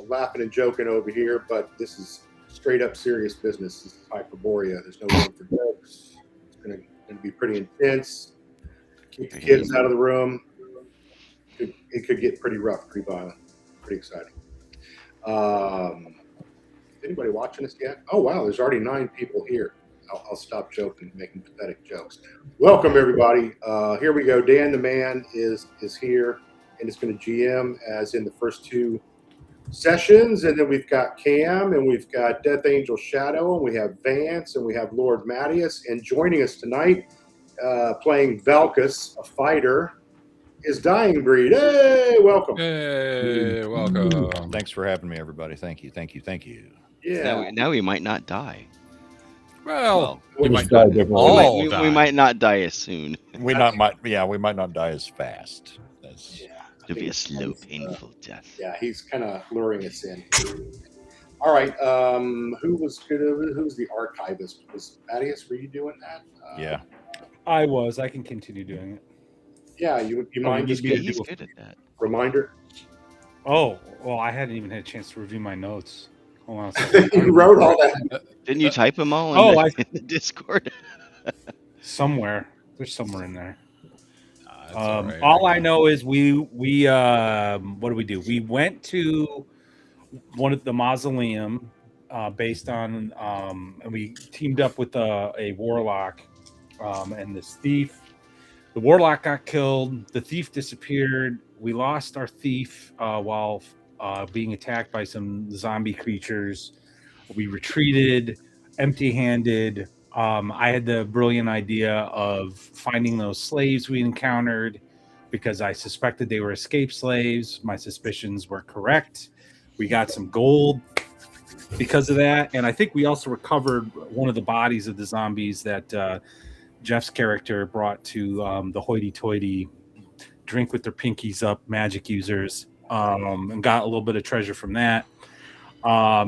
laughing and joking over here, but this is straight up serious business. This is Hyperborea. There's no room for jokes. It's going to be pretty intense. Keep the kids out of the room. It could get pretty rough, pretty violent, pretty exciting. Is anybody watching us yet? Oh, wow, there's already 9 people here. I'll stop joking, making pathetic jokes. Welcome, everybody. Here we go. Dan the Man is here, and it's going to GM as in the first 2 sessions. And then we've got Cam, and we've got Death Angel Shadow, and we have Vance, and we have Lord Mattias. And joining us tonight, playing Valkus, a fighter, is Dying Breed. Hey, welcome. Hey, welcome. Thanks for having me, everybody. Thank you. Yeah. Now we might not die. Well, we might not all we die. might not die as soon. we might not die as fast. It'll be a slow, painful death. Yeah, he's kind of luring us in. All right. Who's the archivist? Was Mattias? Were you doing that? Yeah. I was. I can continue doing it. Yeah, you mind just He's good at that. reminder? Oh, well, I hadn't even had a chance to review my notes. Hold on a second. You wrote all that. Didn't you type them all in the Discord? Somewhere. There's somewhere in there. All right. All I know is we what do we do? We went to one of the mausoleum based on and we teamed up with a warlock and this thief. The warlock got killed. The thief disappeared. We lost our thief while being attacked by some zombie creatures. We retreated empty-handed. I had the brilliant idea of finding those slaves we encountered because I suspected they were escaped slaves. My suspicions were correct. We got some gold because of that. And I think we also recovered one of the bodies of the zombies that Jeff's character brought to the hoity-toity drink with their pinkies up magic users, and got a little bit of treasure from that.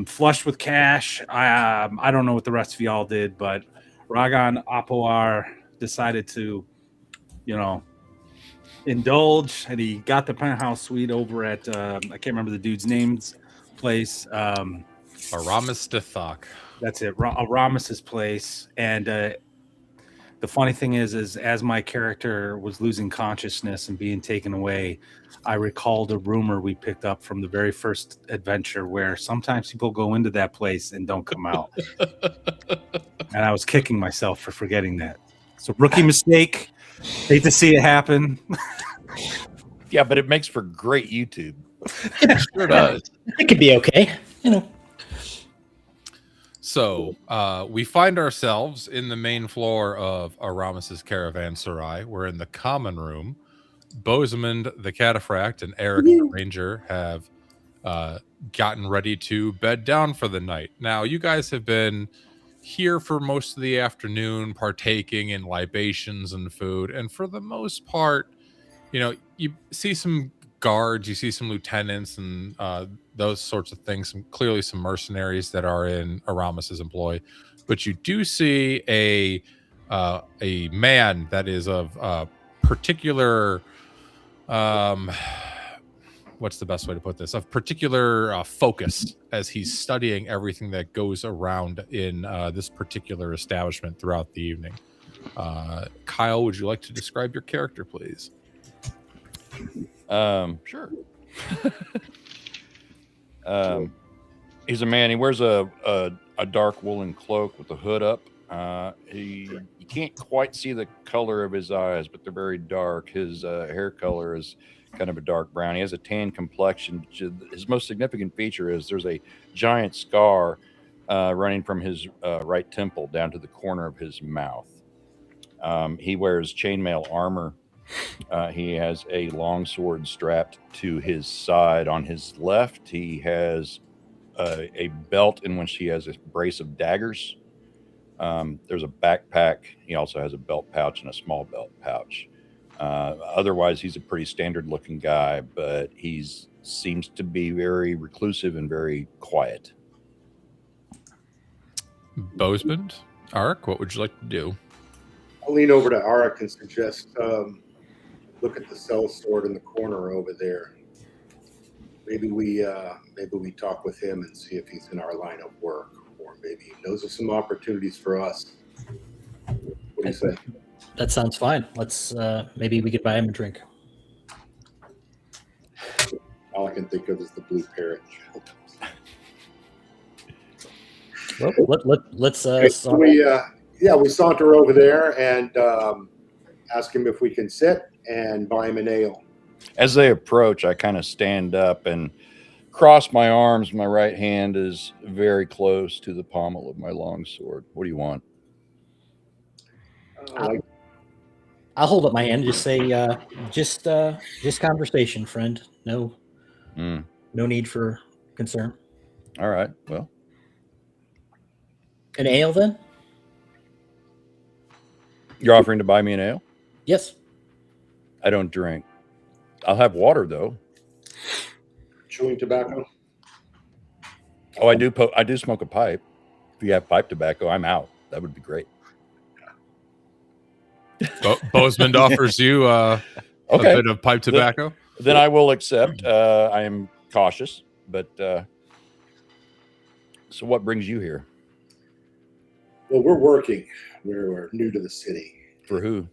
Flushed with cash. I don't know what the rest of y'all did, but Ragan Apoar decided to, indulge, and he got the penthouse suite over at I can't remember the dude's name's place. Aramis Dithok. That's it, Aramis's place. And the funny thing is as my character was losing consciousness and being taken away, I recalled a rumor we picked up from the very first adventure where sometimes people go into that place and don't come out. And I was kicking myself for forgetting that. So rookie mistake. Hate to see it happen. Yeah, but it makes for great YouTube. Sure does. It could be okay. So we find ourselves in the main floor of Aramis's caravanserai. We're in the common room. Bosemond the Cataphract and Eric the Ranger have gotten ready to bed down for the night. Now, you guys have been here for most of the afternoon, partaking in libations and food. And for the most part, you see some guards, you see some lieutenants and those sorts of things, clearly some mercenaries that are in Aramis's employ. But you do see a man that is of particular what's the best way to put this? Of particular focus as he's studying everything that goes around in this particular establishment throughout the evening. Kyle, would you like to describe your character, please? Sure. He's a man. He wears a dark woolen cloak with the hood up. You can't quite see the color of his eyes, but they're very dark. His hair color is kind of a dark brown. He has a tan complexion. His most significant feature is there's a giant scar running from his right temple down to the corner of his mouth. He wears chainmail armor. He has a long sword strapped to his side. On his left, he has a belt in which he has a brace of daggers. There's a backpack. He also has a belt pouch and a small belt pouch. Otherwise, he's a pretty standard-looking guy, but he seems to be very reclusive and very quiet. Bosemond, Arik, what would you like to do? I'll lean over to Arik and suggest look at the cell sword in the corner over there. maybe we talk with him and see if he's in our line of work, or maybe he knows of some opportunities for us. What do you say? That sounds fine. Let's maybe we could buy him a drink. All I can think of is the blue parrot. Well, let's we saunter over there and ask him if we can sit and buy him an ale. As they approach, I kind of stand up and cross my arms. My right hand is very close to the pommel of my long sword. What do you want? I'll hold up my hand. Just say, just conversation, friend. No need for concern. All right. Well, an ale then? You're offering to buy me an ale? Yes. I don't drink. I'll have water though. Chewing tobacco? Oh, I do smoke a pipe. If you have pipe tobacco, I'm out. That would be great. Bozeman offers you a bit of pipe tobacco. Then I will accept. I am cautious, but so what brings you here? Well, we're working. We're new to the city. For who?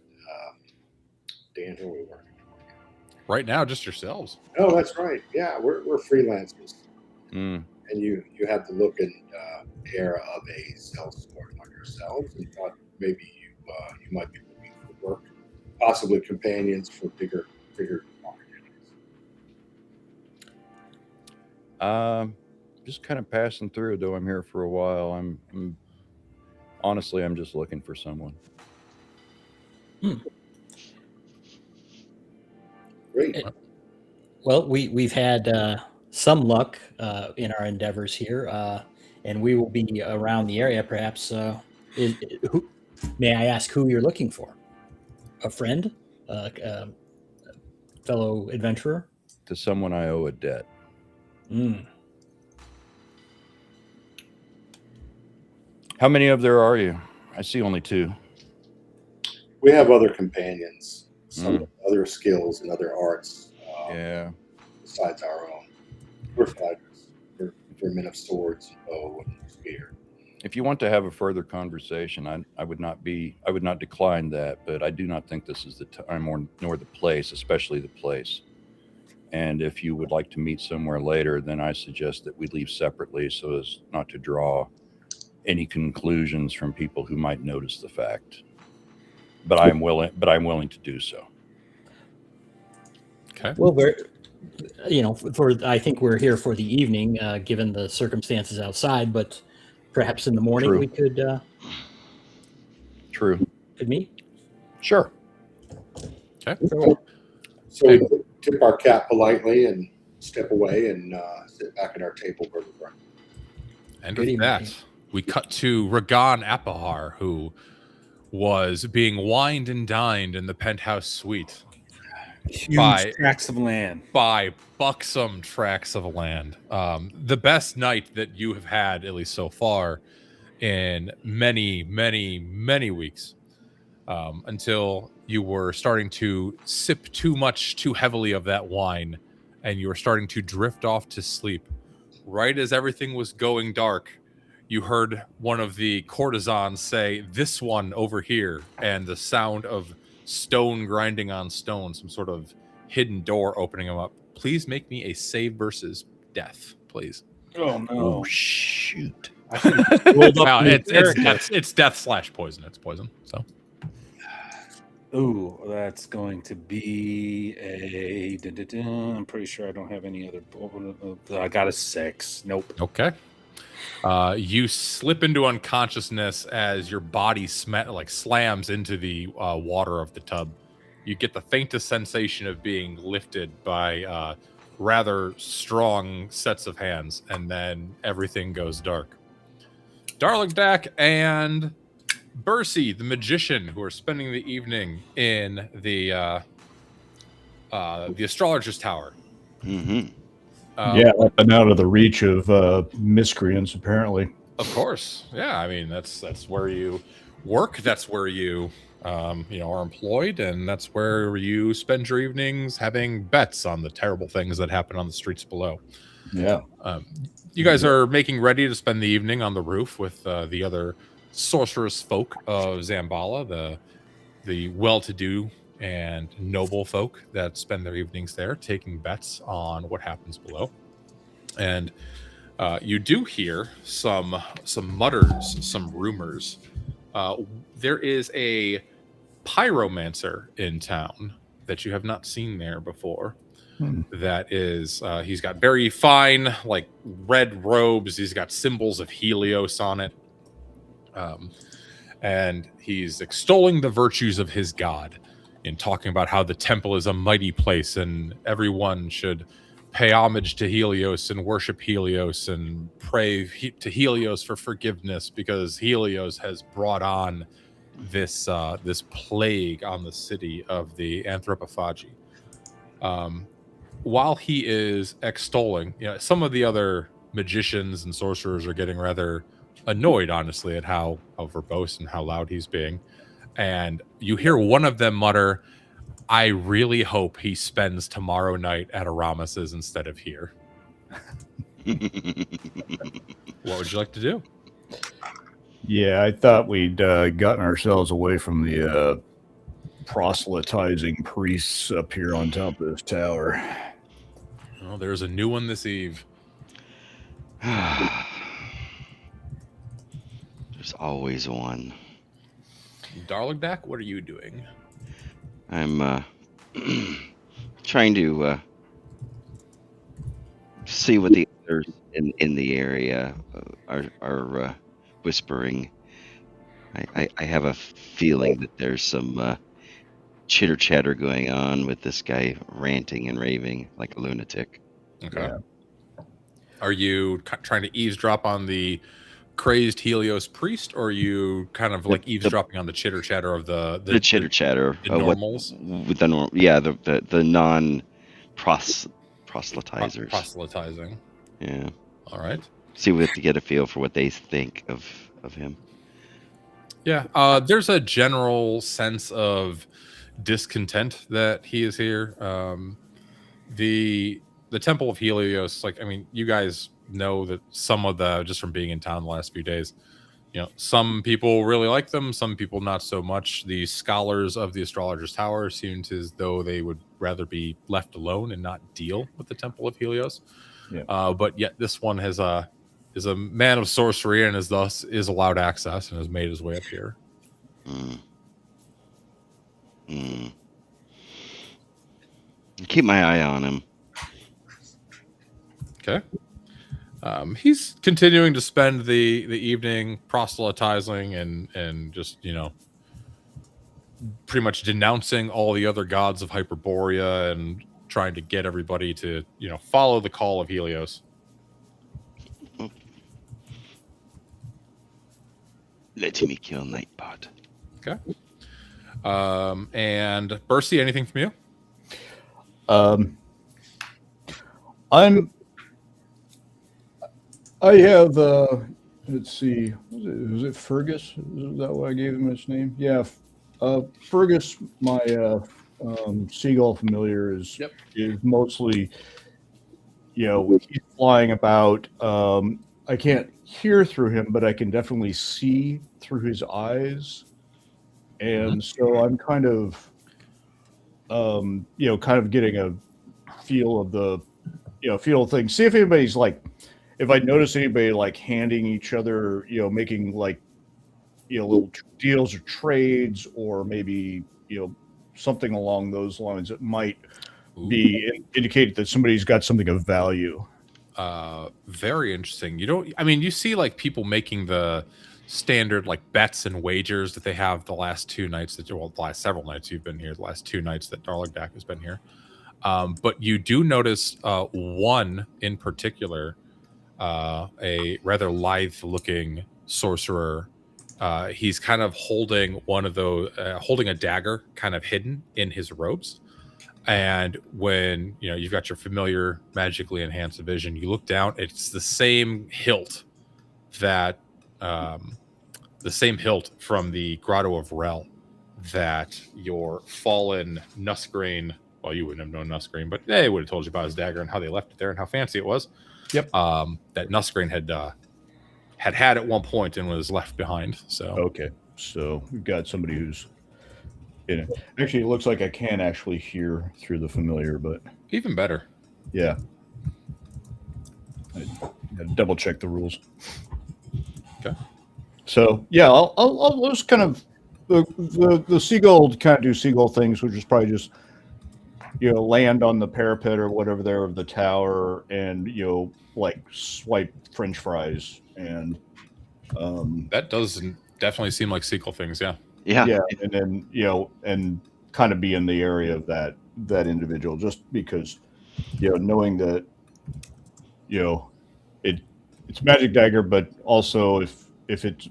Dan, who are we working for? Right now, just yourselves. Oh, that's right. Yeah, we're freelancers. Mm. And you have the look and air of a sellsword like yourselves, and thought maybe you might be looking for work, possibly companions for bigger opportunities. Just kind of passing through, though I'm here for a while. I'm honestly, I'm just looking for someone. Great. Well, we've had some luck in our endeavors here, and we will be around the area. Perhaps, may I ask who you're looking for? A friend, fellow adventurer? To someone I owe a debt. How many of there are you? I see only two. We have other companions, some other skills and other arts. Besides our own, we're fighters. We're men of swords, bow, and spear. If you want to have a further conversation, I would not decline that, but I do not think this is the time nor the place, especially the place. And if you would like to meet somewhere later, then I suggest that we leave separately so as not to draw any conclusions from people who might notice the fact. But I'm willing to do so. Okay. Well, I think we're here for the evening, given the circumstances outside. But perhaps in the morning we could. True. Could meet. Sure. Okay. So we tip our cap politely and step away and sit back at our table where we're running. And with that, we cut to Ragan Apahar, who was being wined and dined in the penthouse suite. Huge tracts of land. By buxom tracts of land. The best night that you have had, at least so far, in many, many, many weeks. Until you were starting to sip too heavily of that wine, and you were starting to drift off to sleep. Right as everything was going dark, you heard one of the courtesans say, "This one over here," and the sound of stone grinding on stone, some sort of hidden door opening them up. Please make me a save versus death, please. Oh no! Oh shoot! Wow, it's death/poison. It's poison. So. Ooh, that's going to be a. I'm pretty sure I don't have any other. I got a 6. Nope. Okay. You slip into unconsciousness as your body slams into the water of the tub. You get the faintest sensation of being lifted by rather strong sets of hands, and then everything goes dark. Darlingdak and Bercy, the magician, who are spending the evening in the astrologer's tower. Mm-hmm. I've been out of the reach of miscreants, apparently. Of course. Yeah, I mean, that's where you work. That's where you are employed, and that's where you spend your evenings having bets on the terrible things that happen on the streets below. Yeah. You guys are making ready to spend the evening on the roof with the other sorceress folk of Xambaala, the well-to-do and noble folk that spend their evenings there, taking bets on what happens below. And you do hear some mutters, some rumors. There is a pyromancer in town that you have not seen there before. That is, he's got very fine, like red robes. He's got symbols of Helios on it. And he's extolling the virtues of his god in talking about how the temple is a mighty place and everyone should pay homage to Helios and worship Helios and pray to Helios for forgiveness because Helios has brought on this plague on the city of the Anthropophagi. While he is extolling, some of the other magicians and sorcerers are getting rather annoyed, honestly, at how verbose and how loud he's being. And you hear one of them mutter, "I really hope he spends tomorrow night at Aramis's instead of here." What would you like to do? Yeah, I thought we'd gotten ourselves away from the proselytizing priests up here on top of this tower. Well, there's a new one this eve. There's always one. Darlagdak, what are you doing? I'm trying to see what the others in the area are whispering. I have a feeling that there's some chitter chatter going on with this guy ranting and raving like a lunatic. Okay. Yeah. Are you trying to eavesdrop on the crazed Helios priest, or are you kind of like eavesdropping on the chitter chatter of the chitter chatter, the normals? With the norm, yeah, the non proselytizers. Proselytizing. Yeah. All right. See, we have to get a feel for what they think of him. Yeah. There's a general sense of discontent that he is here. The Temple of Helios, you guys know that some of just from being in town the last few days, some people really like them, some people not so much. The scholars of the Astrologer's Tower seemed as though they would rather be left alone and not deal with the Temple of Helios. Yeah. But yet this one is a man of sorcery and is allowed access and has made his way up here. Keep my eye on him. Okay. He's continuing to spend the evening proselytizing and just, pretty much denouncing all the other gods of Hyperborea and trying to get everybody to, follow the call of Helios. Let me kill Nightbot. Okay. And Bercy, anything from you? I have, let's see, was it Fergus? Is that why I gave him his name? Yeah. Fergus, my seagull familiar is mostly, he's flying about. I can't hear through him, but I can definitely see through his eyes. And so I'm kind of, getting a feel of the, feel of things. See if anybody's if I notice anybody handing each other, making little deals or trades, or maybe, something along those lines that might be indicated that somebody's got something of value. Very interesting. You see people making the standard bets and wagers that they have the last 2 nights the last several nights you've been here, the last 2 nights that Darlagdak has been here. But you do notice one in particular, a rather lithe-looking sorcerer. He's kind of holding one of those, holding a dagger, kind of hidden in his robes. And when you've got your familiar magically enhanced vision, you look down. It's the same hilt from the Grotto of Rel that your fallen Nusgrain, well, you wouldn't have known Nusgrain, but they would have told you about his dagger and how they left it there and how fancy it was. Yep. That Nusgrain had at one point and was left behind. So Okay, so we've got somebody who's in it. Actually, it looks like I can actually hear through the familiar, but even better. yeah, I gotta double check the rules. Okay. So yeah, I'll just kind of the seagull kind of do seagull things, which is probably just land on the parapet or whatever there of the tower, and like swipe French fries, and That does definitely seem like sequel things. Yeah. yeah, and then and kind of be in the area of that individual, just because knowing that it's magic dagger, but also if it's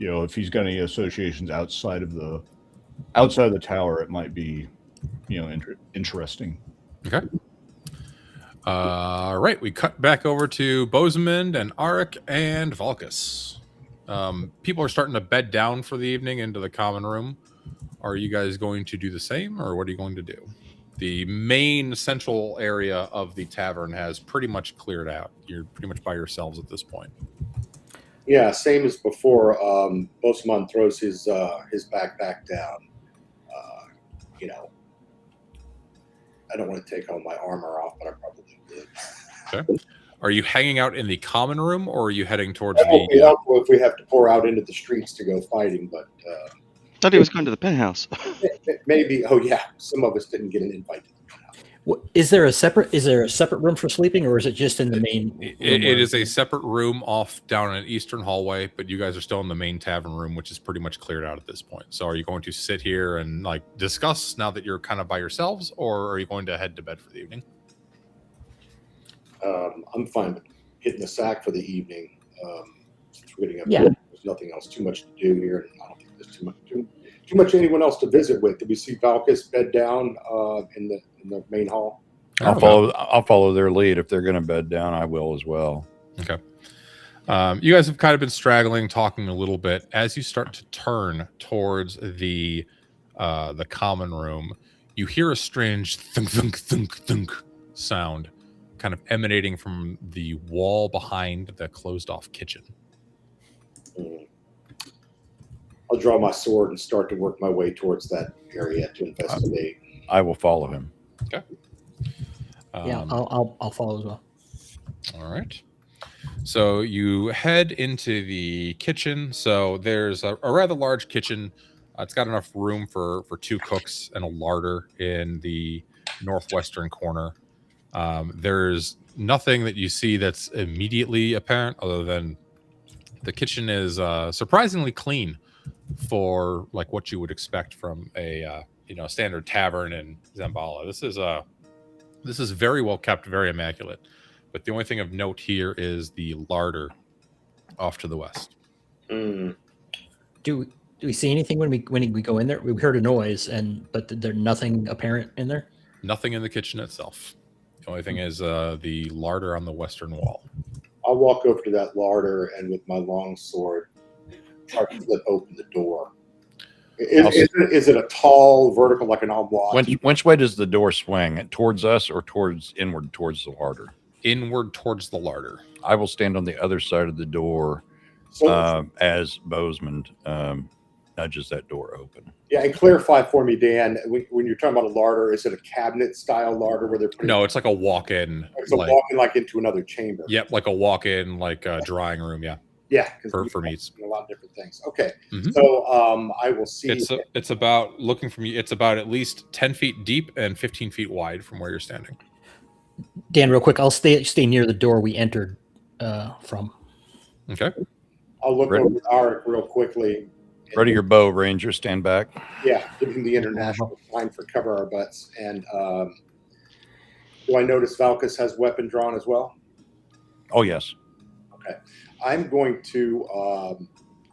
if he's got any associations outside of the tower, it might be interesting. Okay. All right, we cut back over to Bosemond and Arik and Valkus. People are starting to bed down for the evening into the common room. Are you guys going to do the same, or what are you going to do? The main central area of the tavern has pretty much cleared out. You're pretty much by yourselves at this point. Yeah, same as before. Bosemond throws his backpack down. I don't want to take all my armor off, but I probably would. Okay. Are you hanging out in the common room, or are you heading towards if we have to pour out into the streets to go fighting, but thought he was going to the penthouse. maybe. Oh yeah, some of us didn't get an invite to the penthouse. Is there a separate room for sleeping, or is it just in the main? It is a separate room off down an eastern hallway, but you guys are still in the main tavern room, which is pretty much cleared out at this point. So are you going to sit here and discuss now that you're kind of by yourselves, or are you going to head to bed for the evening? I'm fine with hitting the sack for the evening. Since we're getting up, there's nothing else too much to do here, and I don't think there's too much anyone else to visit with. Did we see Valkus bed down in the main hall? I'll follow their lead. If they're going to bed down, I will as well. Okay. You guys have kind of been straggling, talking a little bit. As you start to turn towards the common room, you hear a strange thunk, thunk, thunk, thunk sound kind of emanating from the wall behind the closed-off kitchen. I'll draw my sword and start to work my way towards that area to investigate. I will follow him. Okay. I'll follow as well. All right. So you head into the kitchen. So there's a rather large kitchen. It's got enough room for 2 cooks and a larder in the northwestern corner. There's nothing that you see that's immediately apparent other than the kitchen is surprisingly clean for what you would expect from a standard tavern in Xambaala. This is very well kept, very immaculate. But the only thing of note here is the larder off to the west. Do we see anything when we go in there? We heard a noise, but there's nothing apparent in there. Nothing in the kitchen itself. The only thing is the larder on the western wall. I'll walk over to that larder and with my long sword try to flip open the door. Is it a tall vertical like an oblong? Which way does the door swing? Towards us or inward towards the larder? Inward towards the larder. I will stand on the other side of the door as Bosemond nudges that door open. Yeah, and clarify for me, Dan, when you're talking about a larder, is it a cabinet style larder where they're No, it's like a walk-in. It's a walk-in into another chamber. Yep, like a walk-in, drawing room, yeah. Yeah, for meats. A lot of different things. Okay, so I will see. It's about, looking from you, it's about at least 10 feet deep and 15 feet wide from where you're standing. Dan, real quick, I'll stay near the door we entered from. Okay. I'll look over at Arik real quickly. Ready your bow, Ranger. Stand back. Yeah, give him the international sign for cover our butts. And do I notice Valkus has weapon drawn as well? Oh, yes. Okay. I'm going to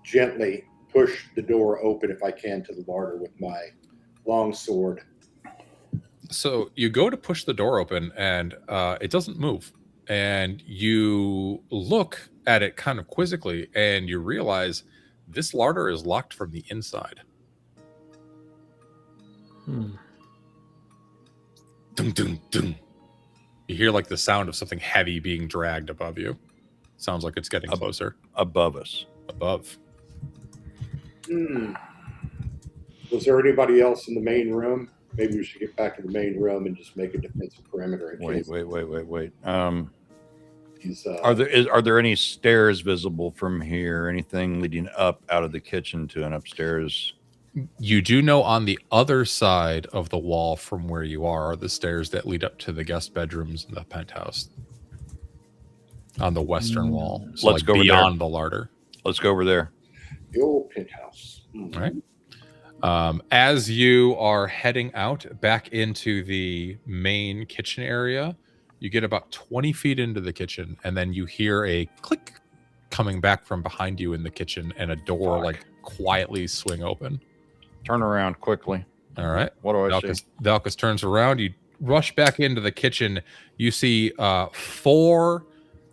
gently push the door open if I can to the larder with my long sword. So you go to push the door open and it doesn't move. And you look at it kind of quizzically and you realize this larder is locked from the inside. Dun, dun, dun. You hear like the sound of something heavy being dragged above you. Sounds like it's getting closer. Above us. Above. Was there anybody else in the main room? Maybe we should get back to the main room and just make a defensive perimeter. In Wait. case Are there any stairs visible from here? Anything leading up out of the kitchen to an upstairs? You do know on the other side of the wall from where you are the stairs that lead up to the guest bedrooms in the penthouse. On the western wall. So Let's go over beyond there. the larder. Let's go over there. the old penthouse. All right. As you are heading out back into the main kitchen area, you get about 20 feet into the kitchen, and then you hear a click coming back from behind you in the kitchen, and a door like quietly swing open. Turn around quickly. All right. What do I see? Valkus turns around. You rush back into the kitchen. You see 4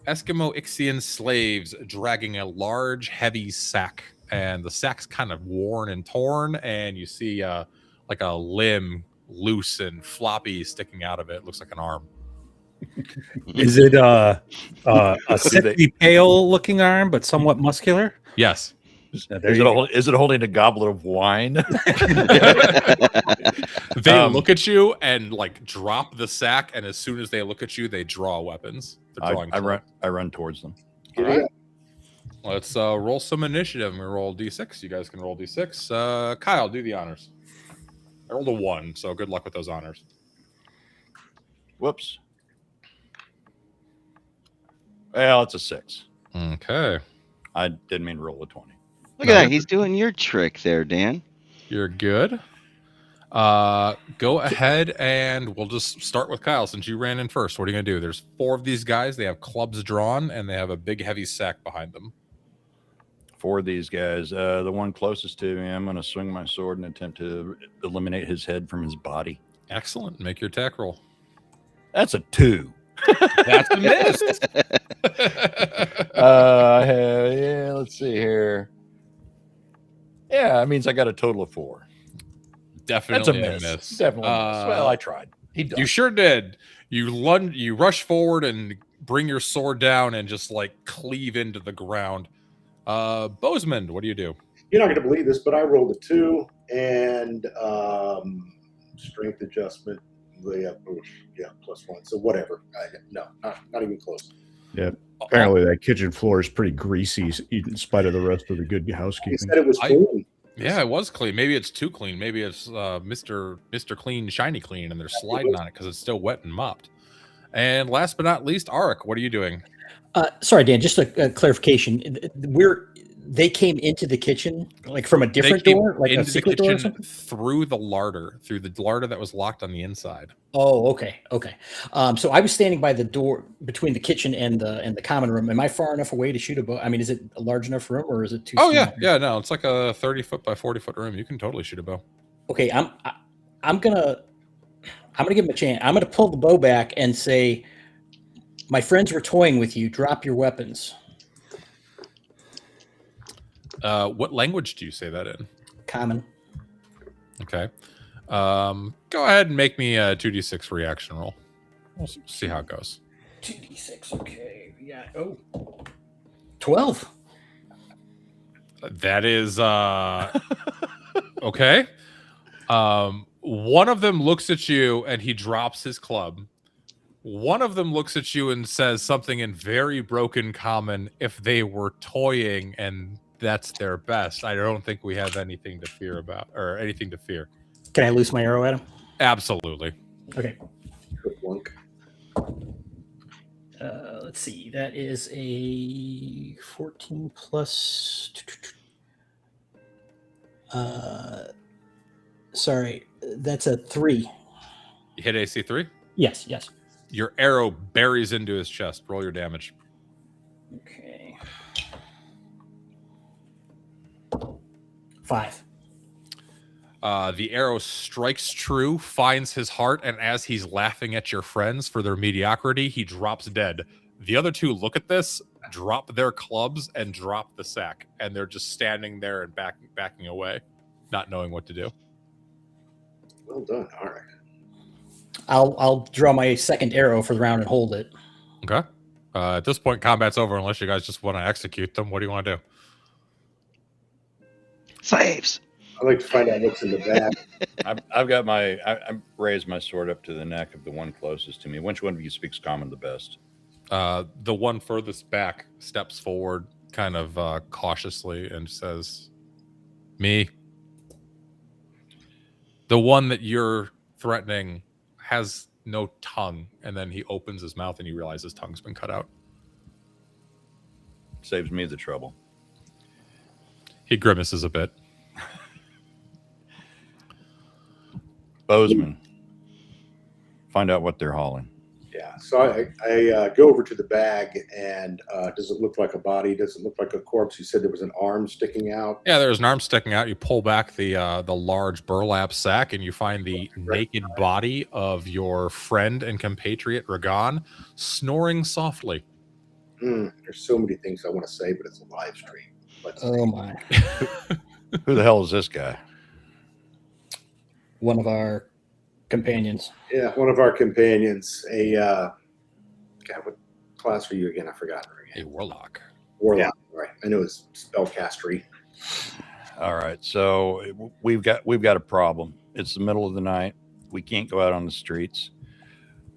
Eskimo Ixian slaves dragging a large, heavy sack, and the sack's kind of worn and torn, and you see like a limb loose and floppy sticking out of it. Looks like an arm. Is it a sickly pale looking arm, but somewhat muscular? Yes. Is it holding a goblet of wine? They look at you and like drop the sack, and as soon as they look at you, they draw weapons. I run towards them. All right. Let's roll some initiative. We roll d6. You guys can roll d6. Kyle, do the honors. I rolled a 1, so good luck with those honors. Whoops. Well, it's a 6. Okay. I didn't mean to roll a 20. Look at that. He's doing your trick there, Dan. You're good. Go ahead and we'll just start with Kyle since you ran in first. What are you going to do? There's 4 of these guys. They have clubs drawn and they have a big heavy sack behind them. 4 of these guys. The one closest to me, I'm going to swing my sword and attempt to eliminate his head from his body. Excellent. Make your attack roll. That's a 2. That's a miss. Let's see here. Yeah, that means I got a total of 4. Definitely That's a miss. miss. Definitely a miss. Well, I tried. You sure did. You rush forward and bring your sword down and just like cleave into the ground. Bozeman, what do you do? You're not going to believe this, but I rolled a 2 and strength adjustment. Yeah, +1. So whatever. No, not even close. Yeah. Apparently, that kitchen floor is pretty greasy, in spite of the rest of the good He housekeeping. said it was clean. Yeah, it was clean. Maybe it's too clean. Maybe it's Mr. Clean, shiny clean, and they're sliding on it because it's still wet and mopped. And last but not least, Arik, what are you doing? Sorry, Dan, just a clarification. They came into the kitchen like from a different door, like a secret door or something? Through the larder that was locked on the inside. Oh, okay. So I was standing by the door between the kitchen and the common room. Am I far enough away to shoot a bow? I mean, is it a large enough room or is it too small? Yeah. No, it's like a 30-foot by 40-foot room. You can totally shoot a bow. Okay, I'm gonna give him a chance. I'm gonna pull the bow back and say, "My friends were toying with you. Drop your weapons." What language do you say that in? Common. Okay. Go ahead and make me a 2d6 reaction roll. We'll see how it goes. 2d6. Okay. Yeah. Oh. 12. That is okay. One of them looks at you and he drops his club. One of them looks at you and says something in very broken common. If they were toying and that's their best, I don't think we have anything to fear about or anything to fear. Can I loose my arrow at him? Absolutely. Okay. Lunk. Let's see. That is a 14 plus. Sorry, that's a 3. You hit AC 3? Yes. Your arrow buries into his chest. Roll your damage. Okay. 5. The arrow strikes true, finds his heart, and as he's laughing at your friends for their mediocrity, he drops dead. The other 2 look at this, drop their clubs, and drop the sack, and they're just standing there and backing away, not knowing what to do. Well done. All right. I'll draw my second arrow for the round and hold it. Okay. At this point, combat's over unless you guys just want to execute them. What do you want to do? Slaves. I'd like to find out what's in the bag. I've got my. I raised my sword up to the neck of the one closest to me. Which one of you speaks common the best? The one furthest back steps forward, kind of cautiously, and says, "Me." The one that you're threatening has no tongue, and then he opens his mouth, and you realize his tongue's been cut out. Saves me the trouble. He grimaces a bit. Bozeman, find out what they're hauling. Yeah. So I go over to the bag, and does it look like a body? Does it look like a corpse? You said there was an arm sticking out. Yeah, there's an arm sticking out. You pull back the large burlap sack, and you find the naked body of your friend and compatriot Ragan snoring softly. There's so many things I want to say, but it's a live stream. Oh my! Who the hell is this guy? One of our companions. Yeah, one of our companions. God, what class are you again? I forgot her A again. warlock. Warlock. Right. I know it's spellcastery. All right, so we've got a problem. It's the middle of the night. We can't go out on the streets.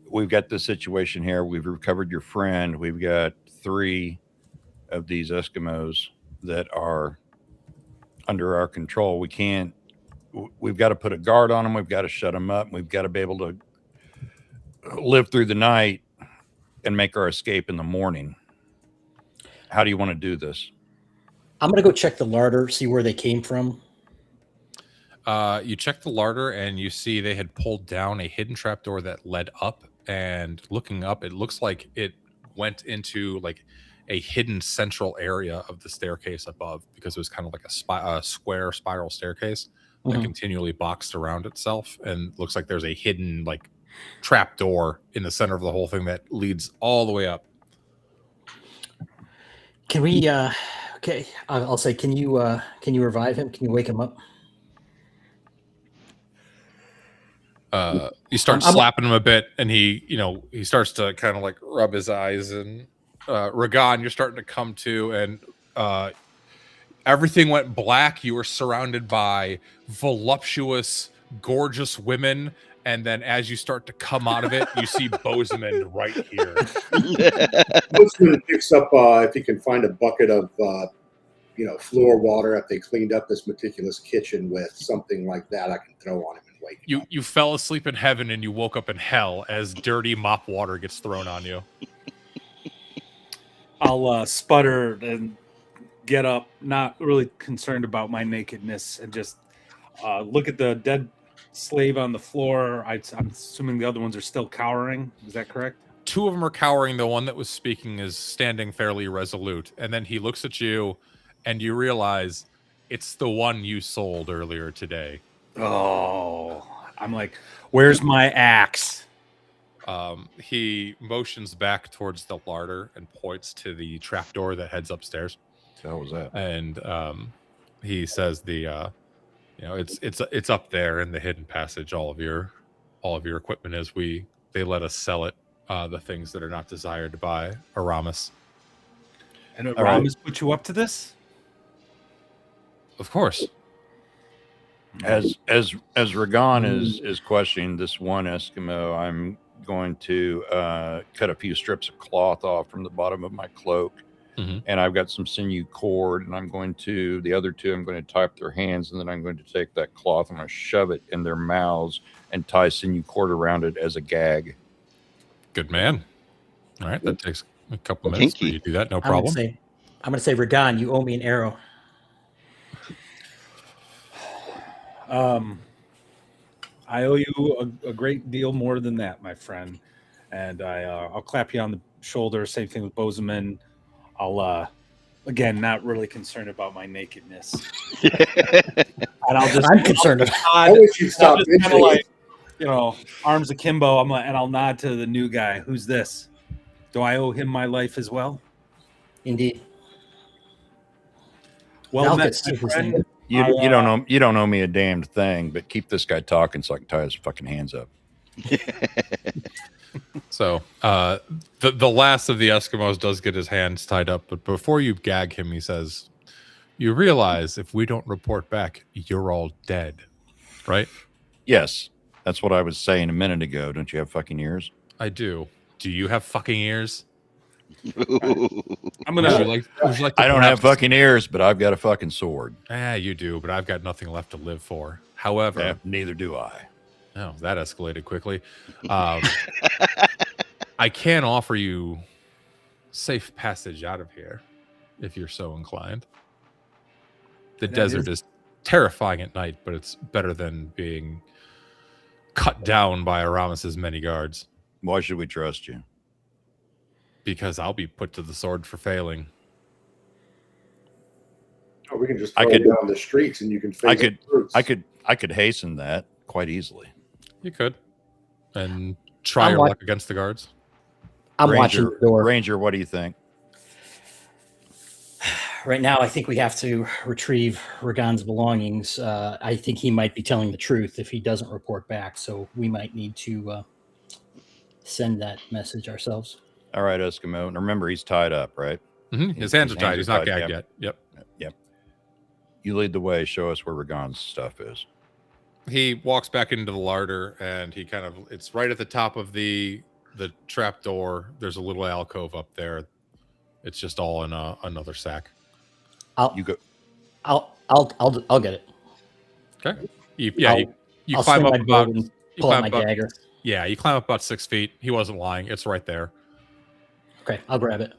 We've got this situation here. We've recovered your friend. We've got 3 of these Eskimos that are under our control. We've got to put a guard on them. We've got to shut them up. We've got to be able to live through the night and make our escape in the morning. How do you want to do this? I'm gonna go check the larder, see where they came from. You check the larder, and you see they had pulled down a hidden trapdoor that led up. And looking up, it looks like it went into like a hidden central area of the staircase above, because it was kind of like a square spiral staircase that continually boxed around itself, and looks like there's a hidden like trap door in the center of the whole thing that leads all the way up. Can we? Okay, I'll say, can you revive him? Can you wake him up? You start slapping him a bit, and he starts to kind of like rub his eyes, and Ragan, you're starting to come to, and everything went black. You were surrounded by voluptuous, gorgeous women, and then as you start to come out of it, you see Bozeman right here. Bozeman picks up if he can find a bucket of floor water after they cleaned up this meticulous kitchen with something like that. I can throw on him and wake him up. You fell asleep in heaven and you woke up in hell as dirty mop water gets thrown on you. I'll sputter and get up, not really concerned about my nakedness, and just look at the dead slave on the floor. I'm assuming the other ones are still cowering. Is that correct? 2 of them are cowering. The one that was speaking is standing fairly resolute. And then he looks at you, and you realize it's the one you sold earlier today. Oh, I'm like, where's my axe? He motions back towards the larder and points to the trapdoor that heads upstairs. How was that? And he says it's up there in the hidden passage. All of your equipment is. They let us sell it. The things that are not desired by Aramis. And Aramis put you up to this? Of course. As Ragan is questioning this one Eskimo, I'm going to cut a few strips of cloth off from the bottom of my cloak. And I've got some sinew cord, and the other 2, I'm going to tie up their hands, and then I'm going to take that cloth and I'm going to shove it in their mouths and tie sinew cord around it as a gag. Good man. All right, that takes a couple minutes. Kinky. You do that, no problem. I'm gonna say, Ragan, you owe me an arrow. I owe you a great deal more than that, my friend. And I'll clap you on the shoulder. Same thing with Bozeman. I'll again, not really concerned about my nakedness. And I'm concerned about. I wish you stopped. Kind of like, arms akimbo. I'll nod to the new guy. Who's this? Do I owe him my life as well? Indeed. Well I'll met, get my Steve's friend. name. You don't know me a damned thing, but keep this guy talking so I can tie his fucking hands up. So the last of the Eskimos does get his hands tied up, but before you gag him, he says, "You realize if we don't report back, you're all dead, right?" Yes, that's what I was saying a minute ago. Don't you have fucking ears? I do. Do you have fucking ears? I'm Would gonna. you like to I don't have perhaps- fucking ears, but I've got a fucking sword. You do, but I've got nothing left to live for. However, Yeah, neither do I. oh, that escalated quickly. I can offer you safe passage out of here if you're so inclined. The desert is terrifying at night, but it's better than being cut down by Aramis's many guards. Why should we trust you? Because I'll be put to the sword for failing. Oh, we can just I throw could- you down the streets and you can face the troops. I could hasten that quite easily. You could. And try I'm your wa- luck against the guards. I'm watching the door. Ranger, what do you think? Right now, I think we have to retrieve Ragan's belongings. I think he might be telling the truth if he doesn't report back, so we might need to send that message ourselves. All right, Eskimo. And remember, he's tied up, right? His hands are tied. He's not gagged yet. Yep. You lead the way. Show us where Ragon's stuff is. He walks back into the larder, and he it's right at the top of the trap door. There's a little alcove up there. It's just all in another sack. I'll You go. I'll get it. Okay. You I'll climb swing up my about. bow and You pull out climb my about. dagger. Yeah, you climb up about 6 feet. He wasn't lying. It's right there. Okay, I'll grab it.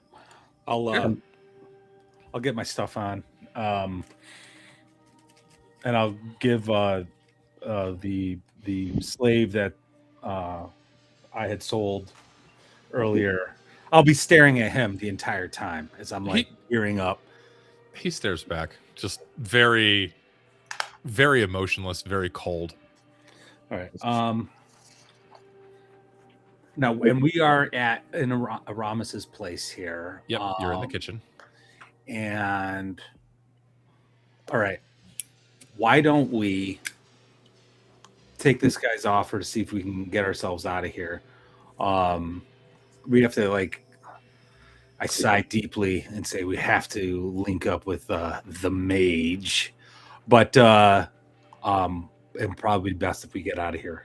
I'll get my stuff on, and I'll give the slave that I had sold earlier. I'll be staring at him the entire time as I'm like gearing up. He stares back, just very, very emotionless, very cold. All right. Now, when we are in Aramis's place here, Yep, you're in the kitchen. And all right, why don't we take this guy's offer to see if we can get ourselves out of here? We have to I sigh deeply and say we have to link up with the mage, but it'd probably be best if we get out of here.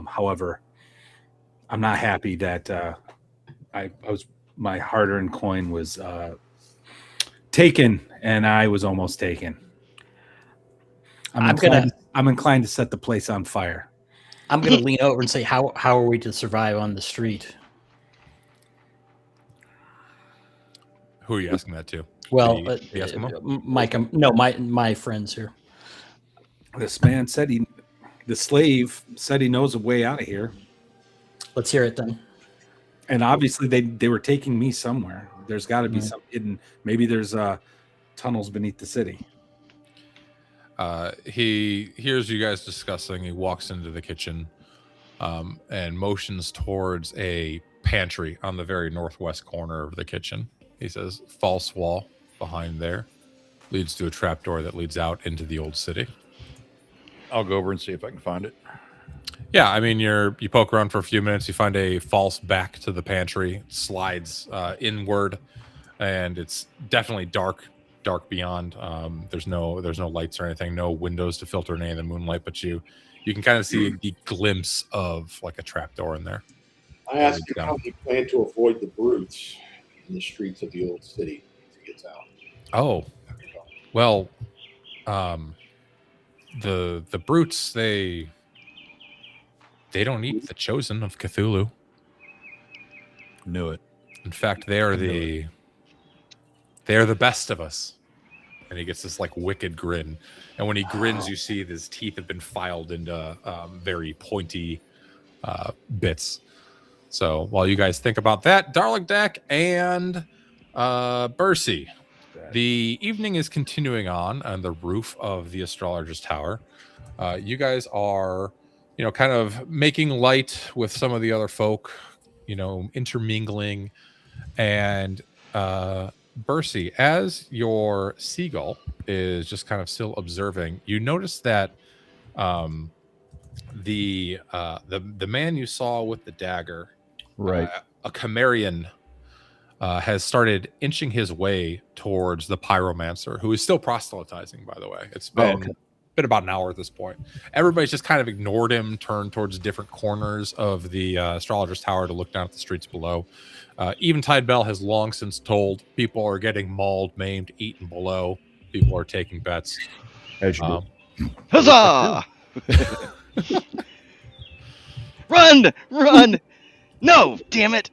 However, I'm not happy that my hard-earned coin was taken, and I was almost taken. I'm inclined to set the place on fire. I'm gonna lean over and say, how are we to survive on the street? Who are you asking that to? Well, The Eskimo? My friends here. This man said the slave said he knows a way out of here. Let's hear it then. And obviously they were taking me somewhere. There's got to be some hidden. Maybe there's tunnels beneath the city. He hears you guys discussing. He walks into the kitchen and motions towards a pantry on the very northwest corner of the kitchen. He says, "False wall behind there leads to a trapdoor that leads out into the old city." I'll go over and see if I can find it. Yeah, I mean, you poke around for a few minutes. You find a false back to the pantry. It slides inward, and it's definitely dark beyond. There's no lights or anything, no windows to filter any of the moonlight, but you can kind of see the glimpse of like a trapdoor in there. I asked him how he planned to avoid the brutes in the streets of the old city as he gets out. Oh, well, the brutes, they don't eat the chosen of Cthulhu. Knew it. In fact, they are the best of us. And he gets this like wicked grin. And when he grins, you see his teeth have been filed into very pointy bits. So while you guys think about that, Darligdak and Bercy, the evening is continuing on the roof of the Astrologer's Tower. You guys are, kind of making light with some of the other folk, intermingling. And Bercy, as your seagull is just kind of still observing. You notice that the man you saw with the dagger, Right. a Cimmerian, has started inching his way towards the pyromancer, who is still proselytizing, by the way. It's been about an hour at this point. Everybody's just kind of ignored him, turned towards different corners of the astrologer's tower to look down at the streets below. Eventide Bell has long since told people are getting mauled, maimed, eaten below. People are taking bets. As you do. Huzzah! Run! No, damn it!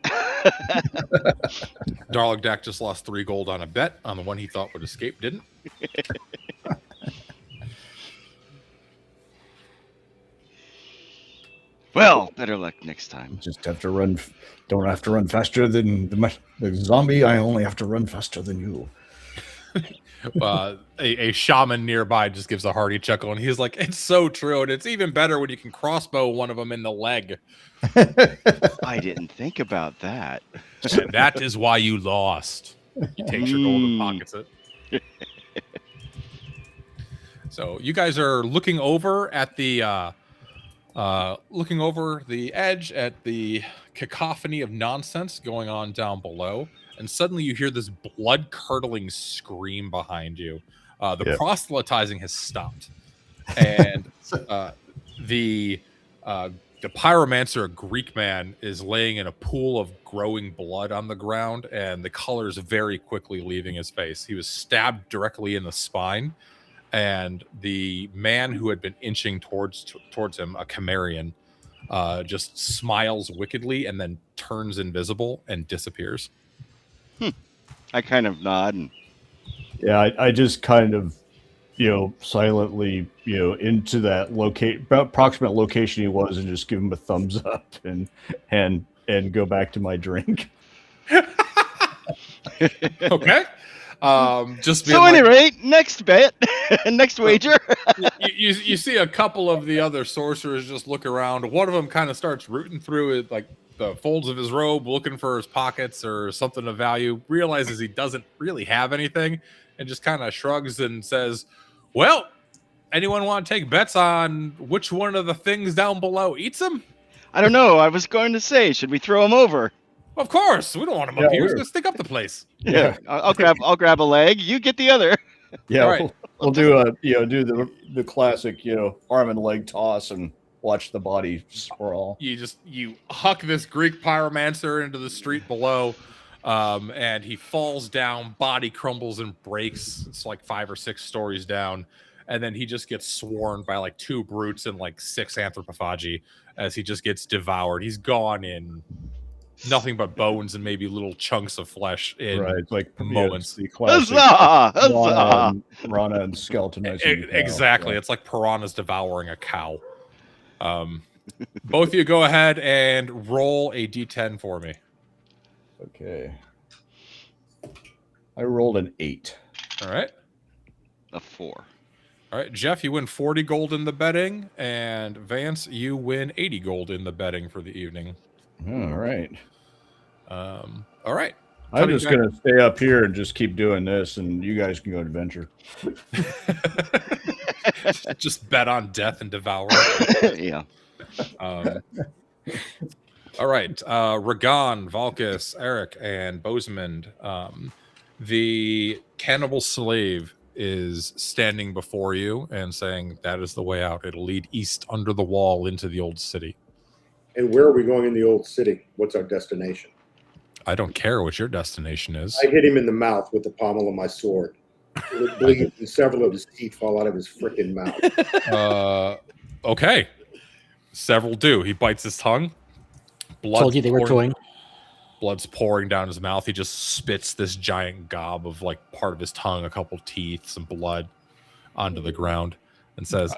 Darlagdak just lost 3 gold on a bet on the one he thought would escape, didn't. Well, better luck next time. Just have to run. Don't have to run faster than the zombie. I only have to run faster than you. A shaman nearby just gives a hearty chuckle, and he's like, "It's so true, and it's even better when you can crossbow one of them in the leg." I didn't think about that. And that is why you lost. He takes your gold and pockets it. So you guys are looking over at the edge at the cacophony of nonsense going on down below. And suddenly you hear this blood-curdling scream behind you. The proselytizing has stopped. And the pyromancer, a Greek man, is laying in a pool of growing blood on the ground, and the color is very quickly leaving his face. He was stabbed directly in the spine, and the man who had been inching towards him, a Cimmerian, just smiles wickedly and then turns invisible and disappears. I kind of nod. And... Yeah, I just kind of, silently, into that approximate location he was, and just give him a thumbs up and go back to my drink. Okay. Just so, at any rate, next bet, next wager. you see a couple of the other sorcerers just look around. One of them kind of starts rooting through it, like the folds of his robe, looking for his pockets or something of value. Realizes he doesn't really have anything, and just kind of shrugs and says, "Well, anyone want to take bets on which one of the things down below eats them?" I don't know. I was going to say, should we throw him over? Of course, we don't want him up here. He's gonna stick up the place. Yeah, I'll grab a leg. You get the other. Yeah, right. we'll do the classic arm and leg toss and watch the body sprawl. You huck this Greek pyromancer into the street below, and he falls down. Body crumbles and breaks. It's like 5 or 6 stories down, and then he just gets swarmed by like 2 brutes and like 6 anthropophagi as he just gets devoured. He's gone in nothing but bones and maybe little chunks of flesh in like moments. The classic Huzzah! Piranha and skeletonizing. Exactly. It's like piranhas devouring a cow. Both of you go ahead and roll a d10 for me. Okay. I rolled an 8. All right. A 4. All right, Jeff, you win 40 gold in the betting, and Vance, you win 80 gold in the betting for the evening. All right. All right. I'm just going to stay up here and just keep doing this, and you guys can go adventure. Just bet on death and devour. Yeah. All right. Ragan, Valkus, Eric, and Bosemond. The cannibal slave is standing before you and saying that is the way out. It'll lead east under the wall into the old city. And where are we going in the old city? What's our destination? I don't care what your destination is. I hit him in the mouth with the pommel of my sword. It bleeds, and several of his teeth fall out of his freaking mouth. Okay. Several do. He bites his tongue. Told you they were toying. Blood's pouring down his mouth. He just spits this giant gob of like part of his tongue, a couple teeth, some blood onto the ground, and says,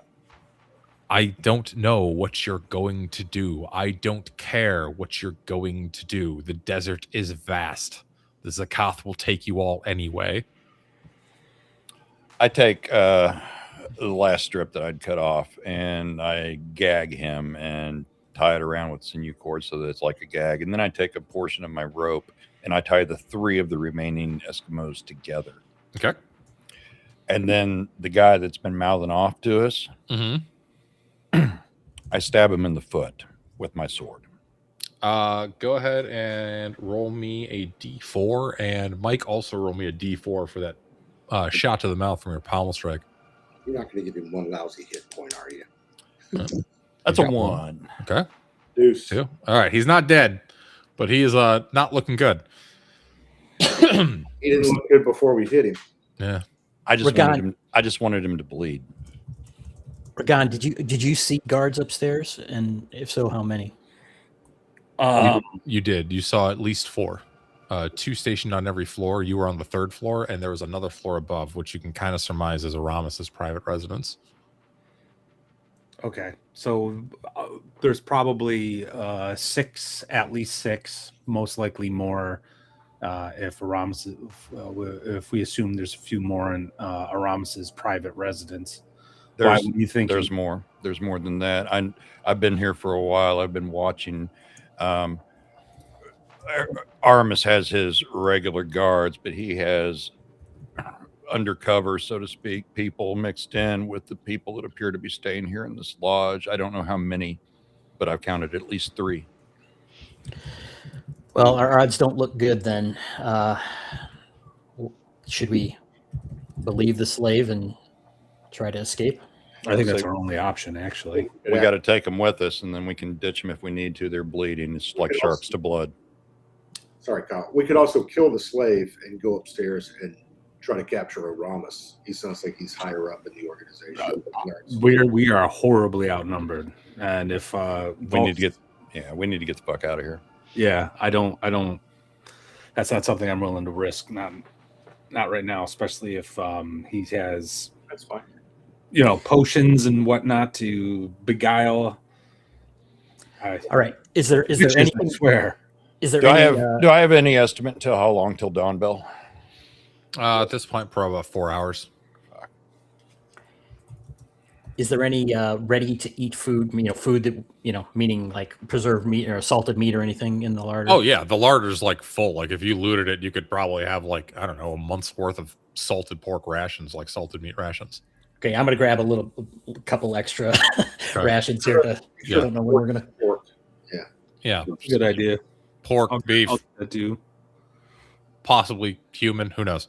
I don't know what you're going to do. I don't care what you're going to do. The desert is vast. The Zakath will take you all anyway. I take the last strip that I'd cut off and I gag him and tie it around with sinew cord so that it's like a gag. And then I take a portion of my rope and I tie the 3 of the remaining Eskimos together. Okay. And then the guy that's been mouthing off to us, I stab him in the foot with my sword. Go ahead and roll me a d4, and Mike also roll me a d4 for that shot to the mouth from your pommel strike. You're not going to give him one lousy hit point, are you? That's a 1. Okay. Deuce. 2. All right. He's not dead, but he is not looking good. He didn't look good before we hit him. Yeah. I just wanted him to bleed. Ragan, did you see guards upstairs? And if so, how many? You did. You saw at least 4. 2 stationed on every floor. You were on the 3rd floor, and there was another floor above, which you can kind of surmise is Aramis's private residence. Okay, so there's probably 6, at least 6, most likely more. If Aramis, if we assume there's a few more in Aramis's private residence. Why would you think there's more? There's more than that. I've been here for a while. I've been watching. Aramis has his regular guards, but he has undercover, so to speak, people mixed in with the people that appear to be staying here in this lodge. I don't know how many, but I've counted at least 3. Well, our odds don't look good then. Should we believe the slave and try to escape? I think that's our only option, actually. We got to take them with us, and then we can ditch them if we need to. They're bleeding. It's like sharks to blood. Sorry, Kyle. We could also kill the slave and go upstairs and try to capture Aramis. He sounds like he's higher up in the organization. We are horribly outnumbered, and if we need to get the fuck out of here. Yeah, I don't. That's not something I'm willing to risk. Not right now, especially if he has. That's fine. Potions and whatnot to beguile. All right. Is there anything? Swear. Is there? Do I have any estimate to how long till dawn bell? At this point, probably about 4 hours. Is there any ready to eat food? Food that meaning like preserved meat or salted meat or anything in the larder? Oh yeah, the larder's like full. Like if you looted it, you could probably have like I don't know a month's worth of salted pork rations, like salted meat rations. Okay, I'm gonna grab a couple extra rations here. I don't know when we're gonna. Pork. Yeah. Good idea. Pork, beef, I'll do. Possibly human. Who knows?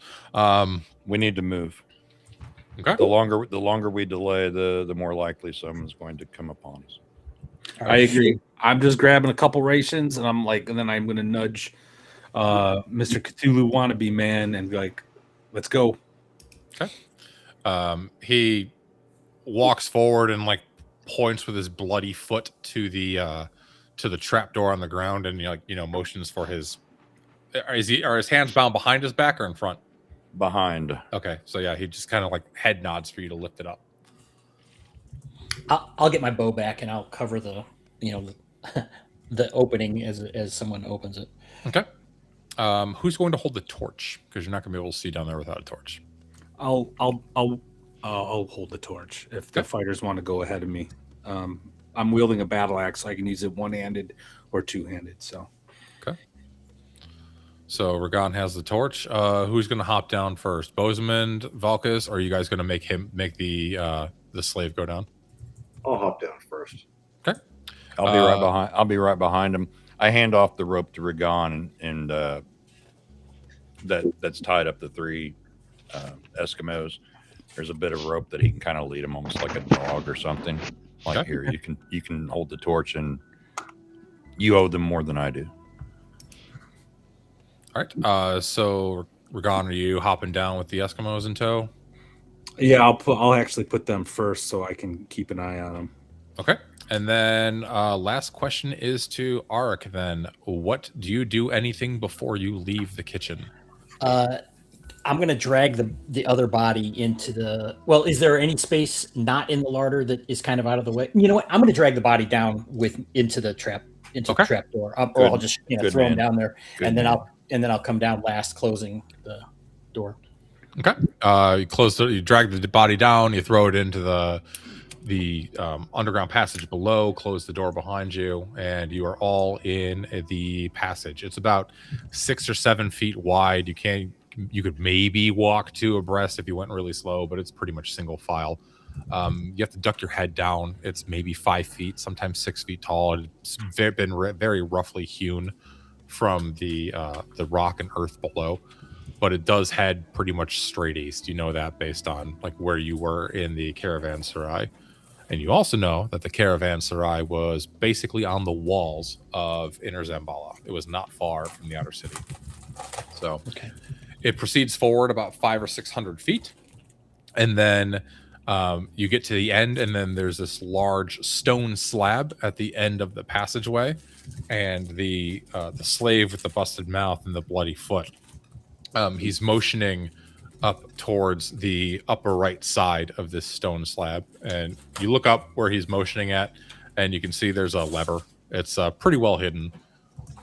We need to move. Okay. The longer we delay, the more likely someone's going to come upon us. I agree. I'm just grabbing a couple rations, and then I'm going to nudge Mr. Cthulhu wannabe man and be like, "Let's go." Okay. He walks forward and like points with his bloody foot to the trapdoor on the ground, and motions for his. Are his hands bound behind his back or in front? Behind. Okay, so yeah, he just kind of like head nods for you to lift it up. I'll get my bow back and I'll cover the the opening as someone opens it. Okay. Who's going to hold the torch? Because you're not going to be able to see down there without a torch. I'll hold the torch if the fighters want to go ahead of me. I'm wielding a battle axe, so I can use it one-handed or two-handed. So. Okay. So Ragan has the torch. Who's going to hop down first? Bosemond, Valkus, or are you guys going to make the slave go down? I'll hop down first. Okay. I'll be right behind him. I hand off the rope to Ragan, and that's tied up the 3 Eskimos. There's a bit of rope that he can kind of lead them, almost like a dog or something. Like here, you can hold the torch, and you owe them more than I do. All right. So Ragan, are you hopping down with the Eskimos in tow? Yeah, I'll actually put them first so I can keep an eye on them. Okay. And then last question is to Arik. Then, what do you do anything before you leave the kitchen? I'm going to drag the other body into the. Well, is there any space not in the larder that is kind of out of the way? You know what? I'm going to drag the body down into the trap the trap door, or I'll just throw him down there, and then I'll come down last, closing the door. Okay. You drag the body down. You throw it into the underground passage below. Close the door behind you, and you are all in the passage. It's about 6 or 7 feet wide. You can you could maybe walk 2 abreast if you went really slow, but it's pretty much single file. You have to duck your head down. It's maybe 5 feet, sometimes 6 feet tall. It's been very roughly hewn from the rock and earth below, but it does head pretty much straight east. You know that based on like where you were in the caravanserai. And you also know that the caravanserai was basically on the walls of Inner Xambaala. It was not far from the outer city. So it proceeds forward about 500 or 600 feet. And then you get to the end, and then there's this large stone slab at the end of the passageway. And the slave with the busted mouth and the bloody foot, he's motioning up towards the upper right side of this stone slab, and you look up where he's motioning at, and you can see there's a lever. It's pretty well hidden,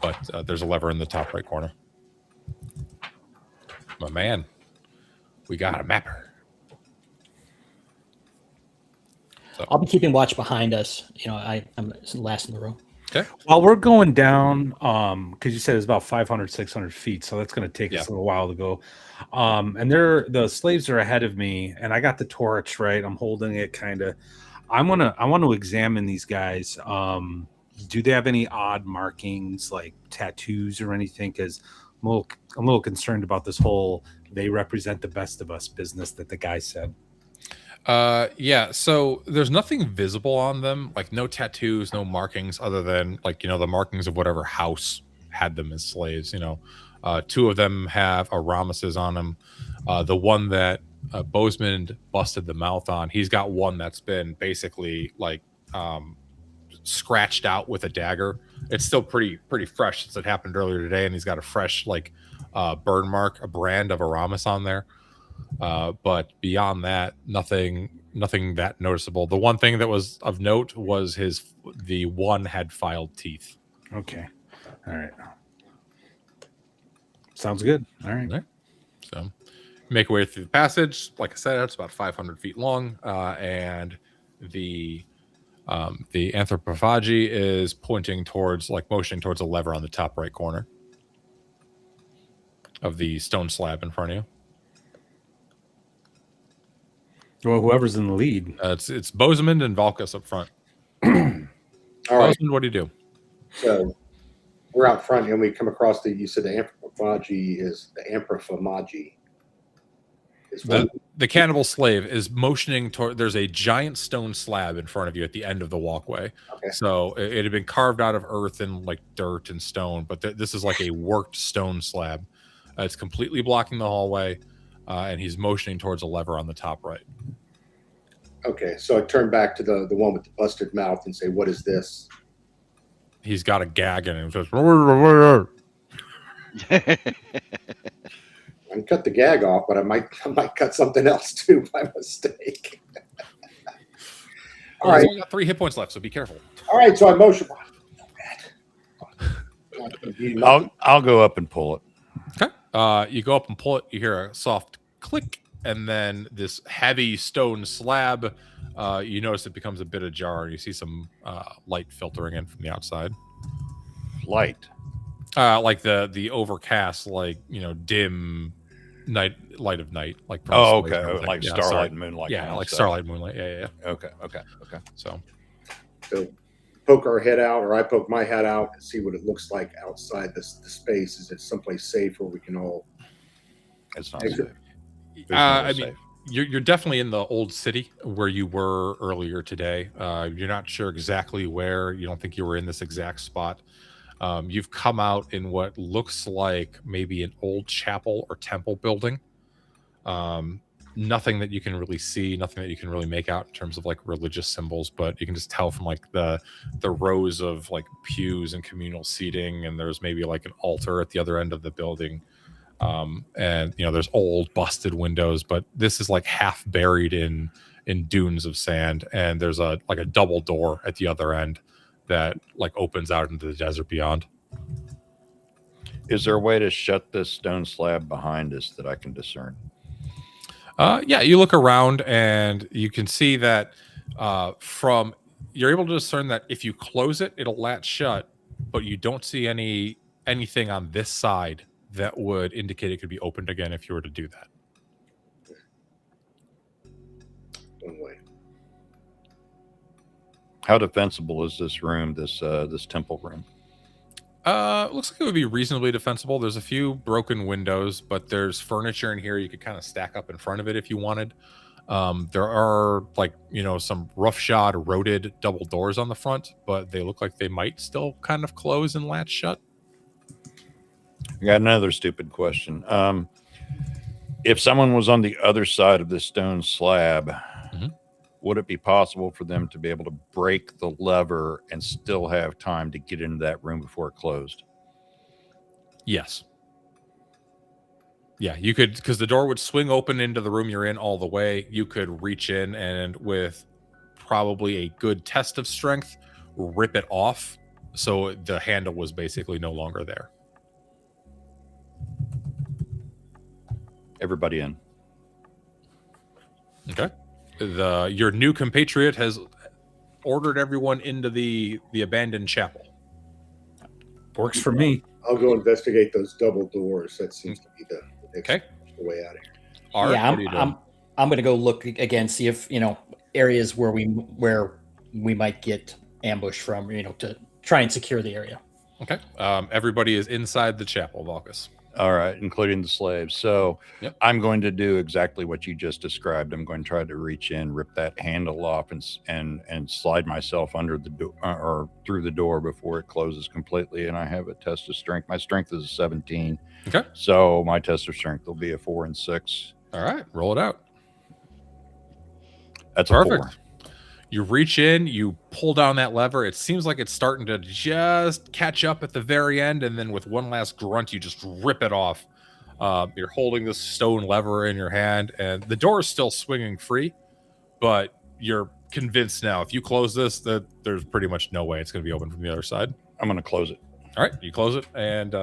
but there's a lever in the top right corner. My man, we got a mapper. So. I'll be keeping watch behind us. You know, I'm last in the row. Okay. While we're going down, because you said it's about 500, 600 feet, so that's going to take us a little while to go. And the slaves are ahead of me, and I got the torch, right? I'm holding it kind of. I want to examine these guys. Do they have any odd markings, like tattoos or anything? Because I'm a little concerned about this whole "they represent the best of us" business that the guy said. Yeah, so there's nothing visible on them, like no tattoos, no markings, other than like, the markings of whatever house had them as slaves. 2 of them have Aramis on them. The one that Bozeman busted the mouth on, he's got one that's been basically like scratched out with a dagger. It's still pretty fresh since it happened earlier today, and he's got a fresh like burn mark, a brand of Aramis on there. But beyond that, nothing that noticeable. The one thing that was of note was the one had filed teeth. Okay. All right. Sounds good. All right. So make your way through the passage. Like I said, it's about 500 feet long. And the Anthropophagi is motioning towards a lever on the top right corner of the stone slab in front of you. Well, whoever's in the lead. It's Bozeman and Valkus up front. All right. Bozeman, what do you do? So we're out front, and we come across you said the Anthropophagi is the Anthropophagi. The cannibal slave is motioning toward. There's a giant stone slab in front of you at the end of the walkway. Okay. So it had been carved out of earth and like dirt and stone, but this is like a worked stone slab. It's completely blocking the hallway. And he's motioning towards a lever on the top right. Okay, so I turn back to the one with the busted mouth and say, "What is this?" He's got a gag in him. Says, I can cut the gag off, but I might cut something else too by mistake. All right, he's got 3 hit points left, so be careful. All right, so I motion. I'll go up and pull it. Okay. You go up and pull it. You hear a soft click, and then this heavy stone slab. You notice it becomes a bit ajar. You see some light filtering in from the outside. Light, like the overcast, dim light of night. Like like starlight and moonlight. Yeah, like starlight, moonlight. Yeah. Okay. So poke our head out, or I poke my head out and see what it looks like outside the space. Is it someplace safe where we can all? It's not safe. I mean, you're definitely in the old city where you were earlier today. You're not sure exactly where. You don't think you were in this exact spot. You've come out in what looks like maybe an old chapel or temple building. Nothing that you can really see, nothing that you can really make out in terms of like religious symbols, but you can just tell from like the rows of like pews and communal seating, and there's maybe like an altar at the other end of the building. And there's old busted windows, but this is like half buried in dunes of sand, and there's a double door at the other end that like opens out into the desert beyond. Is there a way to shut this stone slab behind us that I can discern? Yeah, you look around and you can see that you're able to discern that if you close it, it'll latch shut, but you don't see anything on this side that would indicate it could be opened again if you were to do that. One way. How defensible is this room? This temple room? Looks like it would be reasonably defensible. There's a few broken windows, but there's furniture in here you could kind of stack up in front of it if you wanted. There are some roughshod, eroded double doors on the front, but they look like they might still kind of close and latch shut. I got another stupid question. If someone was on the other side of this stone slab, would it be possible for them to be able to break the lever and still have time to get into that room before it closed? Yes. Yeah, you could, because the door would swing open into the room you're in all the way. You could reach in and with probably a good test of strength, rip it off. So the handle was basically no longer there. Everybody in. Okay. Your new compatriot has ordered everyone into the abandoned chapel. Works for me. I'll go investigate those double doors. That seems to be the Okay. way out of here. Art, Yeah, what are you doing? I'm going to go look again, see if areas where we might get ambushed from, to try and secure the area. Okay. Everybody is inside the chapel, Valkus. All right, including the slaves. So Yep. I'm going to do exactly what you just described. I'm going to try to reach in, rip that handle off, and slide myself under the door or through the door before it closes completely. And I have a test of strength. My strength is a 17. Okay. So my test of strength will be a 4 and 6. All right, roll it out. That's Perfect. a 4. You reach in, you pull down that lever. It seems like it's starting to just catch up at the very end, and then with one last grunt, you just rip it off. You're holding this stone lever in your hand, and the door is still swinging free, but you're convinced now if you close this that there's pretty much no way it's going to be open from the other side. I'm going to close it. All right, you close it and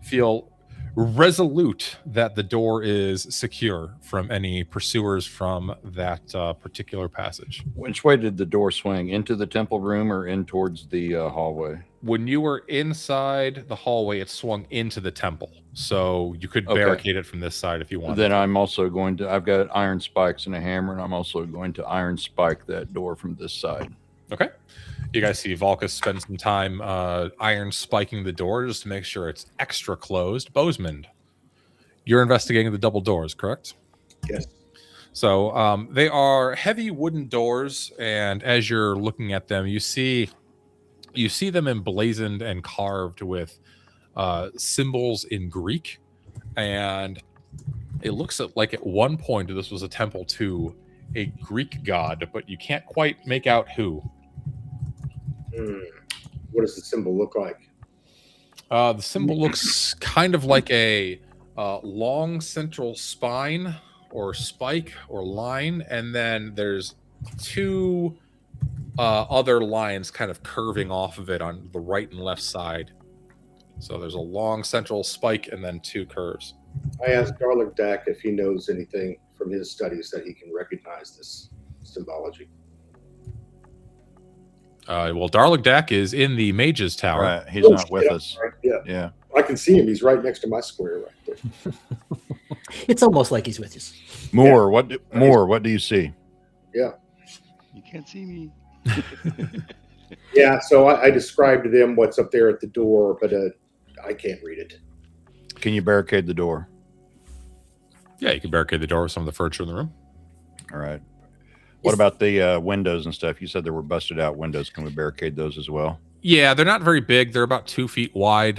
feel resolute that the door is secure from any pursuers from that particular passage. Which way did the door swing? Into the temple room or in towards the hallway? When you were inside the hallway, it swung into the temple. So you could barricade it from this side if you wanted. Then I'm also going to, I've got iron spikes and a hammer, and I'm also going to iron spike that door from this side. Okay. You guys see Valkus spend some time iron spiking the door just to make sure it's extra closed. Bozeman, you're investigating the double doors, correct? Yes. So they are heavy wooden doors, and as you're looking at them, you see them emblazoned and carved with symbols in Greek, and it looks like at one point this was a temple to a Greek god, but you can't quite make out who. What does the symbol look like? The symbol looks kind of like a long central spine or spike or line, and then there's two other lines kind of curving off of it on the right and left side. So there's a long central spike and then two curves. I asked Garlic Dak if he knows anything from his studies that he can recognize this symbology. Well, Darlig Dak is in the Mage's Tower. Right, he's not with us. Right, yeah. Yeah. I can see him. He's right next to my square right there. It's almost like he's with you. More. What do you see? Yeah. You can't see me. Yeah, so I described to them what's up there at the door, but I can't read it. Can you barricade the door? Yeah, you can barricade the door with some of the furniture in the room. All right. What about the windows and stuff? You said there were busted out windows. Can we barricade those as well? Yeah, they're not very big. They're about 2 feet wide,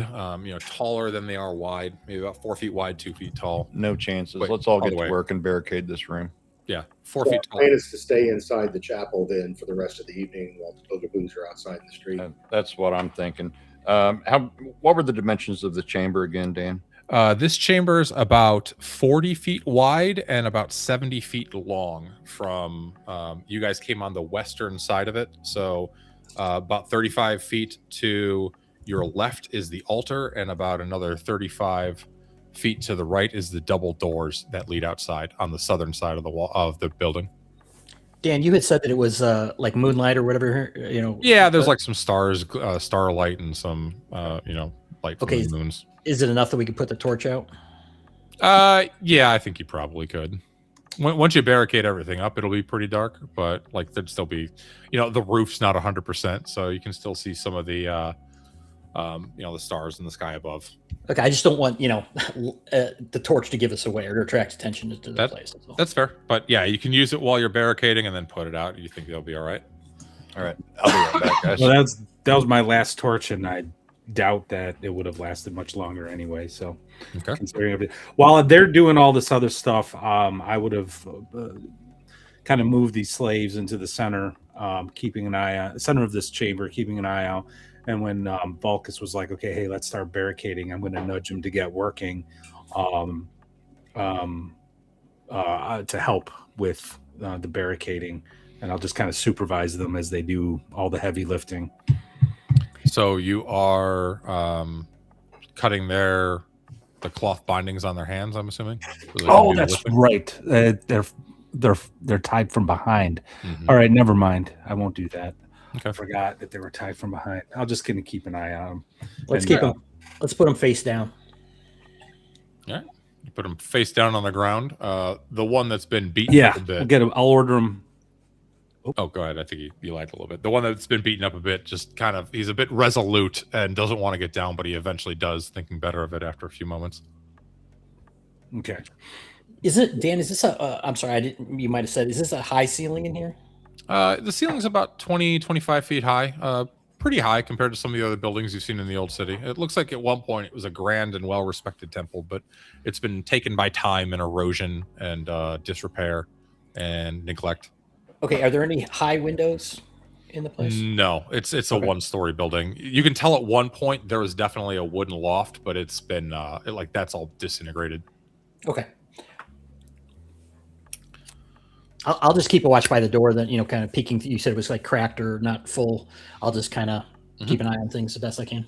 taller than they are wide, maybe about 4 feet wide, 2 feet tall. No chances. Wait, Let's all all get the to way. work and barricade this room. Yeah, 4 So feet our tall. plan is to stay inside the chapel then for the rest of the evening while the bugaboos are outside in the street. That's what I'm thinking. What were the dimensions of the chamber again, Dan? This chamber is about 40 feet wide and about 70 feet long from, you guys came on the western side of it. So about 35 feet to your left is the altar, and about another 35 feet to the right is the double doors that lead outside on the southern side of the wall of the building. Dan, you had said that it was like moonlight or whatever, Yeah, there's like some stars, starlight, and some, light from Okay. the moons. Is it enough that we could put the torch out? Yeah, I think you probably could. Once you barricade everything up, it'll be pretty dark, but like there'd still be, the roof's not 100%, so you can still see some of the, the stars in the sky above. Okay, I just don't want the torch to give us away or to attract attention to the place. That's fair, but yeah, you can use it while you're barricading and then put it out. You think they'll be all right? All right, I'll be right back, guys. Well, that was my last torch, and I doubt that it would have lasted much longer anyway. So, okay. Considering everything, while they're doing all this other stuff, I would have kind of moved these slaves into the center, keeping an eye on the center of this chamber, keeping an eye out. And when Vulcus was like, "Okay, hey, let's start barricading," I'm going to nudge him to get working, to help with the barricading, and I'll just kind of supervise them as they do all the heavy lifting. So you are cutting the cloth bindings on their hands, I'm assuming. Oh, that's right. They're tied from behind. Mm-hmm. All right, never mind. I won't do that. Okay. I forgot that they were tied from behind. I'm just going to keep an eye on them. Let's put them face down. All right. You put them face down on the ground. The one that's been beaten up a bit. We'll get him. I'll order him. Oh, go ahead. I think you lied a little bit. The one that's been beaten up a bit, just kind of, he's a bit resolute and doesn't want to get down, but he eventually does, thinking better of it after a few moments. Okay. Is this I'm sorry, you might have said, is this a high ceiling in here? The ceiling's about 20, 25 feet high. Pretty high compared to some of the other buildings you've seen in the old city. It looks like at one point it was a grand and well-respected temple, but it's been taken by time and erosion and disrepair and neglect. Okay, are there any high windows in the place? No, it's a one-story building. You can tell at one point there was definitely a wooden loft, but it's been that's all disintegrated. Okay. I'll just keep a watch by the door, then kind of peeking. You said it was like cracked or not full. I'll just kind of keep an eye on things the best I can.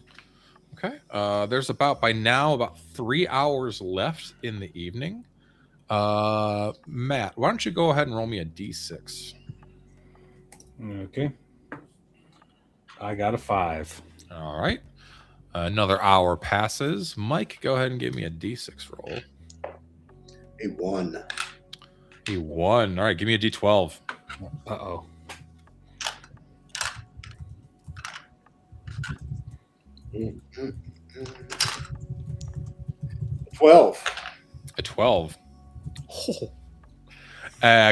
Okay. There's about 3 hours left in the evening. Matt, why don't you go ahead and roll me a d6? Okay. I got a 5. All right. Another hour passes. Mike, go ahead and give me a d6 roll. A 1. A 1. All right, give me a d12. Uh-oh. Mm-hmm. 12. A 12. Oh.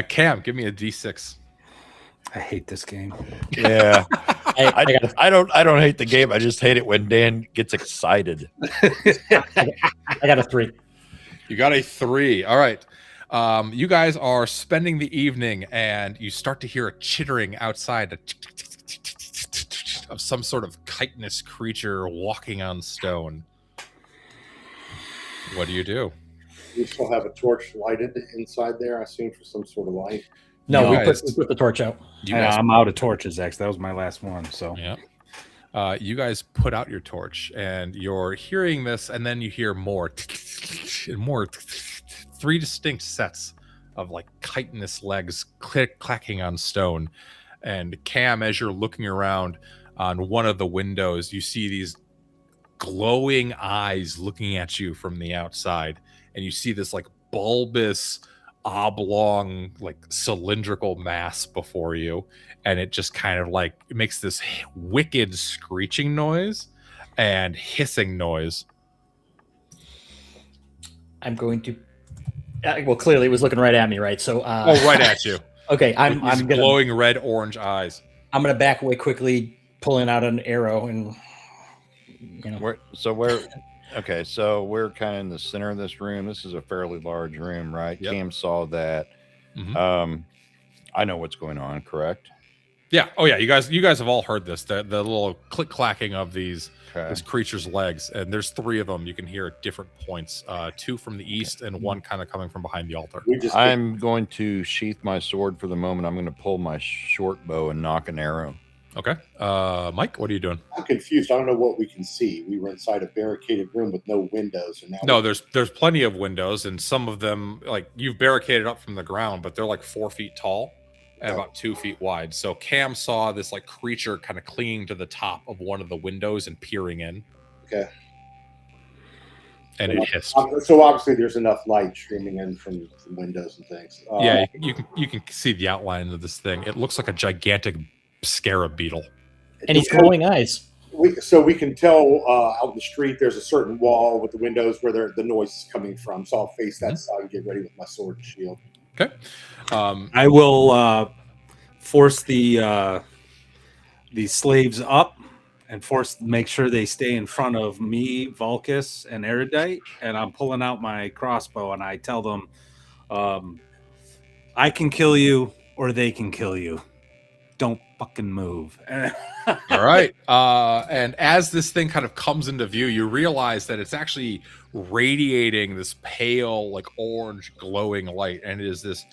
Cam, give me a d6. I hate this game. Yeah. I don't hate the game. I just hate it when Dan gets excited. I got a 3. You got a 3. All right. You guys are spending the evening, and you start to hear a chittering outside of some sort of chitinous creature walking on stone. What do? We still have a torch lighted inside there, I assume, for some sort of light. No, we put the torch out. I'm out of torches, X. That was my last one. So yeah. You guys put out your torch, and you're hearing this, and then you hear more and more. 3 distinct sets of chitinous legs clacking on stone. And Cam, as you're looking around on one of the windows, you see these glowing eyes looking at you from the outside, and you see this bulbous, oblong, cylindrical mass before you, and it just kind of it makes this wicked screeching noise and hissing noise. I'm going to. Well, clearly it was looking right at me, right? So, right at you. Okay, I'm gonna glowing red orange eyes. I'm gonna back away quickly, pulling out an arrow, and So we're kind of in the center of this room. This is a fairly large room, right? Yep. Cam saw that. Mm-hmm. I know what's going on, correct? Yeah. Oh yeah. You guys have all heard this. The little click clacking of this creature's legs, and there's 3 of them you can hear at different points. 2 from the east and 1 kind of coming from behind the altar. I'm going to sheath my sword for the moment. I'm going to pull my short bow and knock an arrow. Okay. Mike, what are you doing? I'm confused. I don't know what we can see. We were inside a barricaded room with no windows, and now there's plenty of windows, and some of them you've barricaded up from the ground, but they're 4 feet tall and about 2 feet wide. So Cam saw this creature kind of clinging to the top of one of the windows and peering in. Okay. and it hissed. So obviously there's enough light streaming in from windows and things. Yeah, you can see the outline of this thing. It looks like a gigantic scarab beetle. And he's glowing eyes. So we can tell out in the street there's a certain wall with the windows where the noise is coming from. So I'll face that side and get ready with my sword and shield. Okay. I will force the slaves up and make sure they stay in front of me, Vulcus, and Erudite. And I'm pulling out my crossbow and I tell them, I can kill you or they can kill you. Don't fucking move. All right. And as this thing kind of comes into view, you realize that it's actually radiating this pale, like orange glowing light. And it is this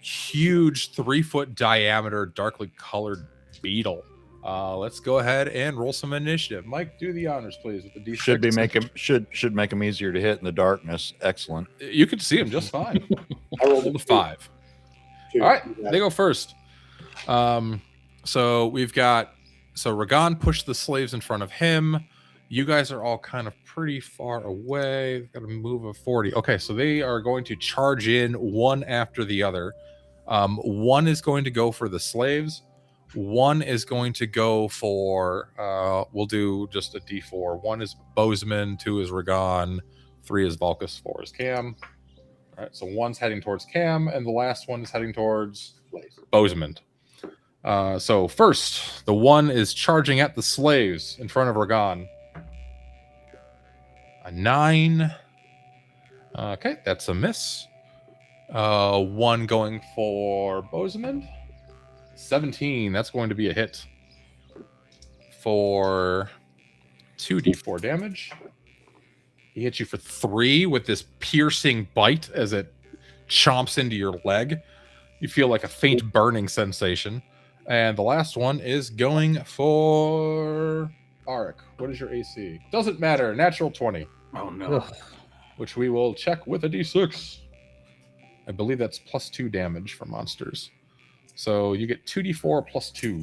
huge 3-foot diameter, darkly colored beetle. Let's go ahead and roll some initiative. Mike, do the honors, please, with the D6. Should make him easier to hit in the darkness. Excellent. You can see him just fine. I rolled a 5. All right, they go first. So we've got, Ragan pushed the slaves in front of him. You guys are all kind of pretty far away. Got to move a 40. Okay, so they are going to charge in one after the other. One is going to go for the slaves. One is going to go for, we'll do just a D4. 1 is Bozeman, 2 is Ragan, 3 is Vulcus, 4 is Cam. All right, so 1's heading towards Cam, and the last one is heading towards Bozeman. So first, the 1 is charging at the slaves in front of Ragan. A 9. Okay, that's a miss. 1 going for Bozeman. 17. That's going to be a hit for 2d4 damage. He hits you for 3 with this piercing bite as it chomps into your leg. You feel like a faint burning sensation. And the last one is going for Arik. What is your AC? Doesn't matter. Natural 20. Oh, no. Which we will check with a d6. I believe that's +2 damage for monsters. So you get 2d4 plus 2.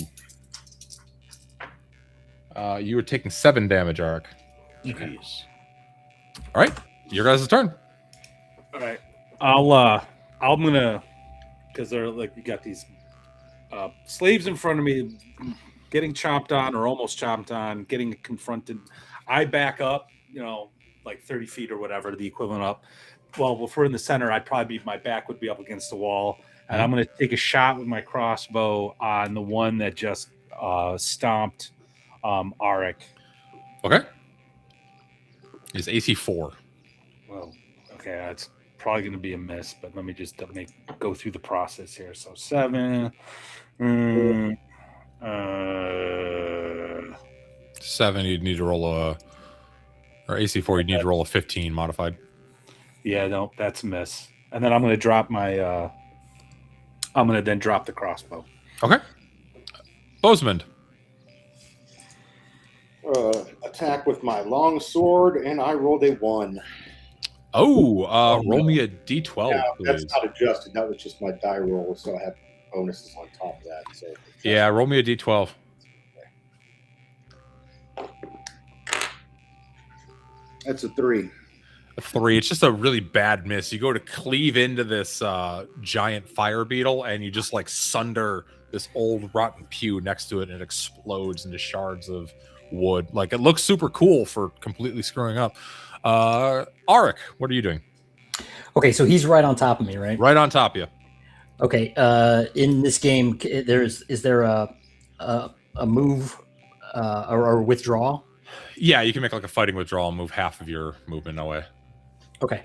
You were taking 7 damage, Arik. Okay. All right, your guys' turn. All right, I'm gonna, because they're like, you got these slaves in front of me, getting chomped on or almost chomped on, getting confronted. I back up, like 30 feet or whatever, the equivalent up. Well, if we're in the center, my back would be up against the wall. And I'm going to take a shot with my crossbow on the one that just stomped Arik. Okay. His AC 4. Well, okay, that's probably going to be a miss, but let me just go through the process here. So 7. 7, you'd need to roll or AC 4, you'd need to roll a 15 modified. Yeah, no, that's a miss. And then I'm going to drop my... I'm going to then drop the crossbow. Okay. Bozeman. Attack with my long sword, and I rolled a 1. Oh, roll me a d12, yeah, please. that's not adjusted. That was just my die roll, so I have bonuses on top of that. So yeah, roll me a d12. That's a 3. A 3. It's just a really bad miss. You go to cleave into this giant fire beetle, and you just like sunder this old rotten pew next to it, and it explodes into shards of wood. Like, it looks super cool for completely screwing up. Arik, what are you doing? Okay, so he's right on top of me, right? Right on top of you. Okay. In this game, is there a move or withdrawal? Yeah, you can make like a fighting withdrawal and move half of your movement away. Okay.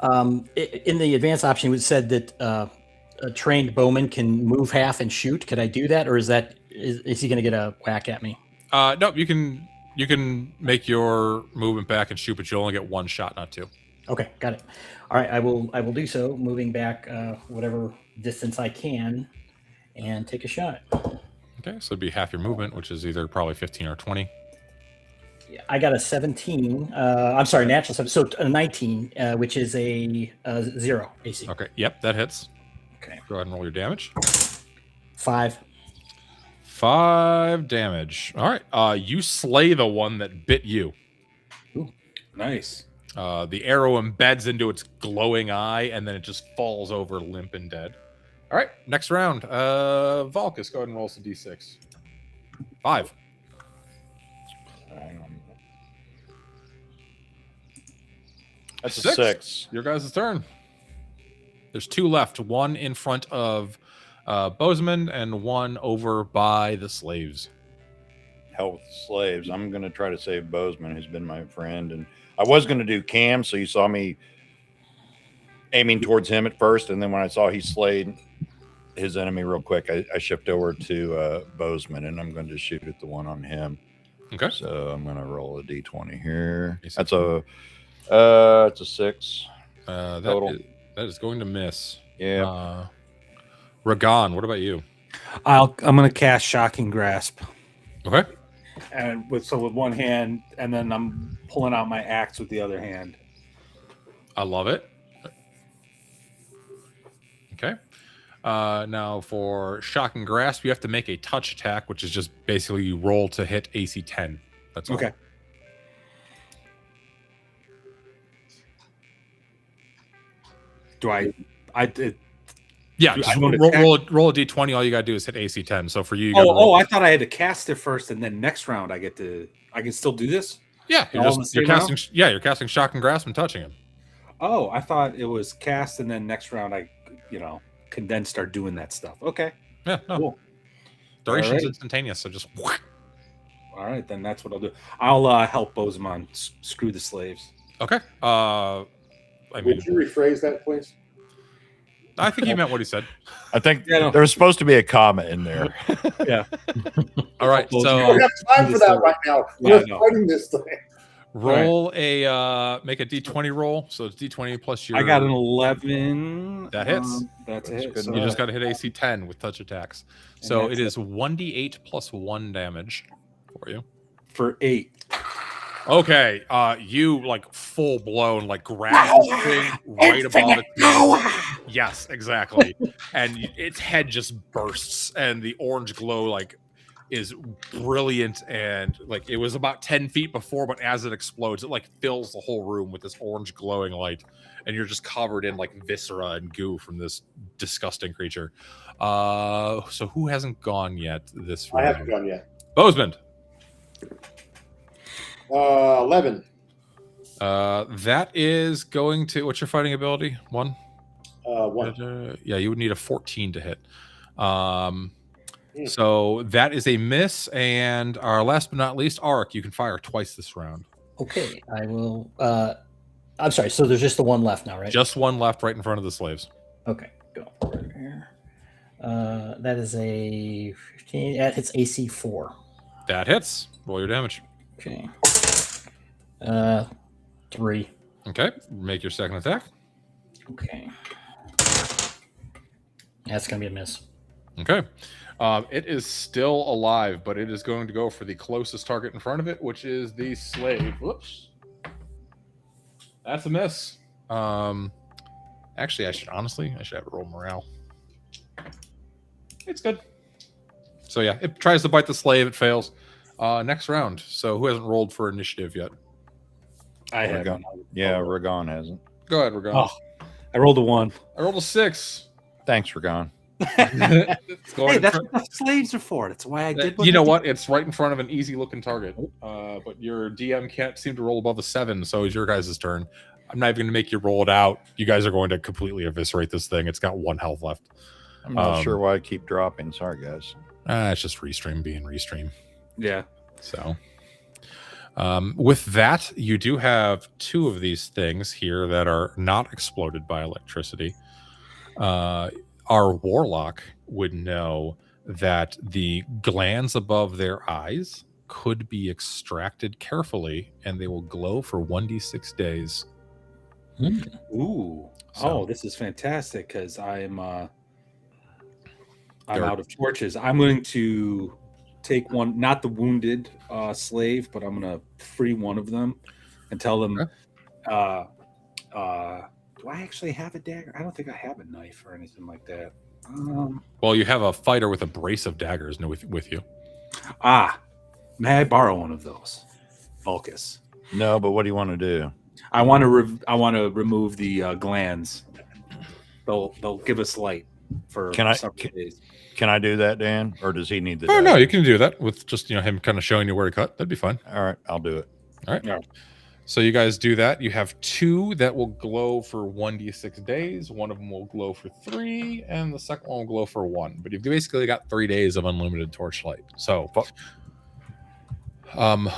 In the advanced option, it said that a trained bowman can move half and shoot. Could I do that, or is he going to get a whack at me? No, you can make your movement back and shoot, but you only get 1 shot, not 2. Okay, got it. All right, I will do so, moving back whatever distance I can, and take a shot. Okay, so it'd be half your movement, which is either probably 15 or 20. I got a 17. I'm sorry, natural 7. So a 19, which is a 0 AC. Okay, yep, that hits. Okay. Go ahead and roll your damage. 5. 5 damage. All right. You slay the one that bit you. Ooh, nice. The arrow embeds into its glowing eye, and then it just falls over limp and dead. All right, next round. Volkus, go ahead and roll some d6. 5. That's a 6. Your guys' turn. There's 2 left. 1 in front of Bozeman and 1 over by the slaves. Hell with the slaves. I'm going to try to save Bozeman, who's been my friend. And I was going to do Cam, so you saw me aiming towards him at first. And then when I saw he slayed his enemy real quick, I shifted over to Bozeman, and I'm going to shoot at the one on him. Okay. So I'm going to roll a d20 here. That's it's a 6. Total. That is going to miss. Yeah. Ragan, what about you? I'm going to cast Shocking Grasp. Okay. And with one hand, and then I'm pulling out my axe with the other hand. I love it. Okay. Now for Shocking Grasp, you have to make a touch attack, which is just basically you roll to hit AC 10. That's all. Okay. Do I Yeah, just roll a d20. All you gotta do is hit AC 10. So for you, I thought I had to cast it first, and then next round I can still do this. Yeah, you're casting. Yeah, you're casting Shocking Grasp and touching him. Oh, I thought it was cast, and then next round I, can then start doing that stuff. Okay. Yeah. No. Cool. Duration's instantaneous, so just. All right, then that's what I'll do. I'll help Bozeman screw the slaves. Okay. Would you rephrase that, please? I think he meant what he said. I think there was supposed to be a comma in there. Yeah. All right. So we don't have time for that right now. We're fighting this thing. Roll make a d20 roll. So it's d20 plus your. I got an 11. That hits. That's a hit. Good. You just got to hit AC 10 with touch attacks. So it is 1d8 plus 1 damage for you. For 8. Okay, you full blown grab this thing right above it. Yes, exactly. And its head just bursts, and the orange glow is brilliant, and it was about 10 feet before, but as it explodes, it fills the whole room with this orange glowing light, and you're just covered in viscera and goo from this disgusting creature. So who hasn't gone yet this round? I haven't gone yet. Bozeman. 11. That is going to. What's your fighting ability? 1. 1. Yeah, you would need a 14 to hit. So that is a miss. And our last but not least, Arik, you can fire twice this round. Okay, I will. I'm sorry. So there's just the one left now, right? Just one left, right in front of the slaves. Okay, go right here. That is a 15. That hits AC 4. That hits. Roll your damage. Okay. 3. Okay. Make your second attack. Okay. That's gonna be a miss. Okay. It is still alive, but it is going to go for the closest target in front of it, which is the slave. Whoops. That's a miss. Actually, I should have a roll morale. It's good. So yeah, it tries to bite the slave. It fails. Next round. So who hasn't rolled for initiative yet? I haven't. Yeah, Ragan hasn't. Go ahead, Ragan. Oh, I rolled a 1. I rolled a 6. Thanks, Ragan. Hey, that's what the slaves are for. That's why I did. You know what? It's right in front of an easy-looking target. But your DM can't seem to roll above a 7, so it's your guys' turn. I'm not even going to make you roll it out. You guys are going to completely eviscerate this thing. It's got 1 health left. I'm not sure why I keep dropping. Sorry, guys. It's just Restream being Restream. Yeah. So, with that, you do have 2 of these things here that are not exploded by electricity. Our warlock would know that the glands above their eyes could be extracted carefully, and they will glow for 1d6 days. Ooh. So, this is fantastic because I'm out of torches. I'm going to take one, not the wounded slave, but I'm going to free one of them and tell them, do I actually have a dagger? I don't think I have a knife or anything like that. Well, you have a fighter with a brace of daggers with you. May I borrow one of those? Volkus. No, but what do you want to do? I want to remove the glands. They'll give us light for several days. Can I do that, Dan, or does he need to? Oh no, you can do that with just him kind of showing you where to cut. That'd be fine. All right, I'll do it. All right. Yeah. So you guys do that. You have 2 that will glow for 1d6 days. One of them will glow for 3, and the second one will glow for 1. But you've basically got 3 days of unlimited torchlight. So,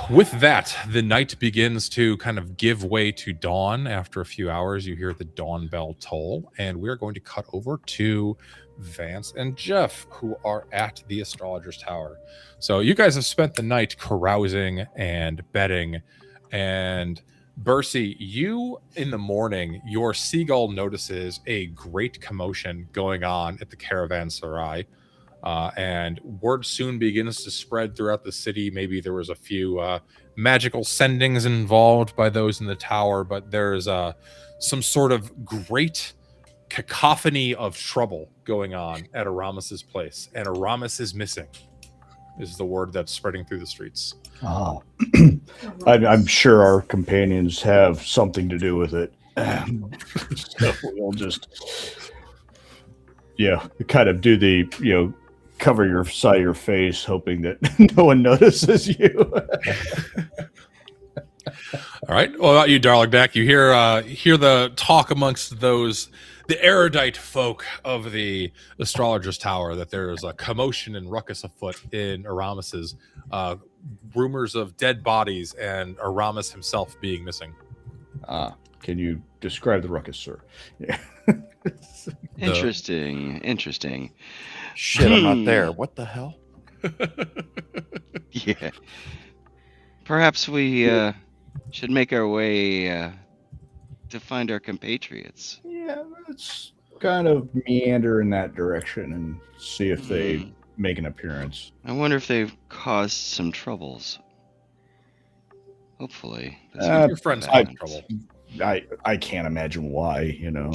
with that, the night begins to kind of give way to dawn. After a few hours, you hear the dawn bell toll, and we're going to cut over to Vance and Jeff, who are at the Astrologer's Tower. So you guys have spent the night carousing and betting. And Bercy, you in the morning, your seagull notices a great commotion going on at the caravanserai, and word soon begins to spread throughout the city. Maybe there was a few magical sendings involved by those in the tower, but there's some sort of great cacophony of trouble going on at Aramis's place, and Aramis is missing, is the word that's spreading through the streets. I'm sure our companions have something to do with it. So we'll just, kind of do the, cover your side of your face, hoping that no one notices you. All right. Well, about you, Darlingback, you hear the talk amongst the erudite folk of the Astrologer's Tower, that there's a commotion and ruckus afoot in Aramis's. Rumors of dead bodies and Aramis himself being missing. Can you describe the ruckus, sir? Yeah. Interesting. Shit, I'm not there. What the hell? Yeah. Perhaps we should make our way to find our compatriots. Yeah, let's kind of meander in that direction and see if they make an appearance. I wonder if they've caused some troubles. Hopefully. Your friends having trouble. I can't imagine why, I know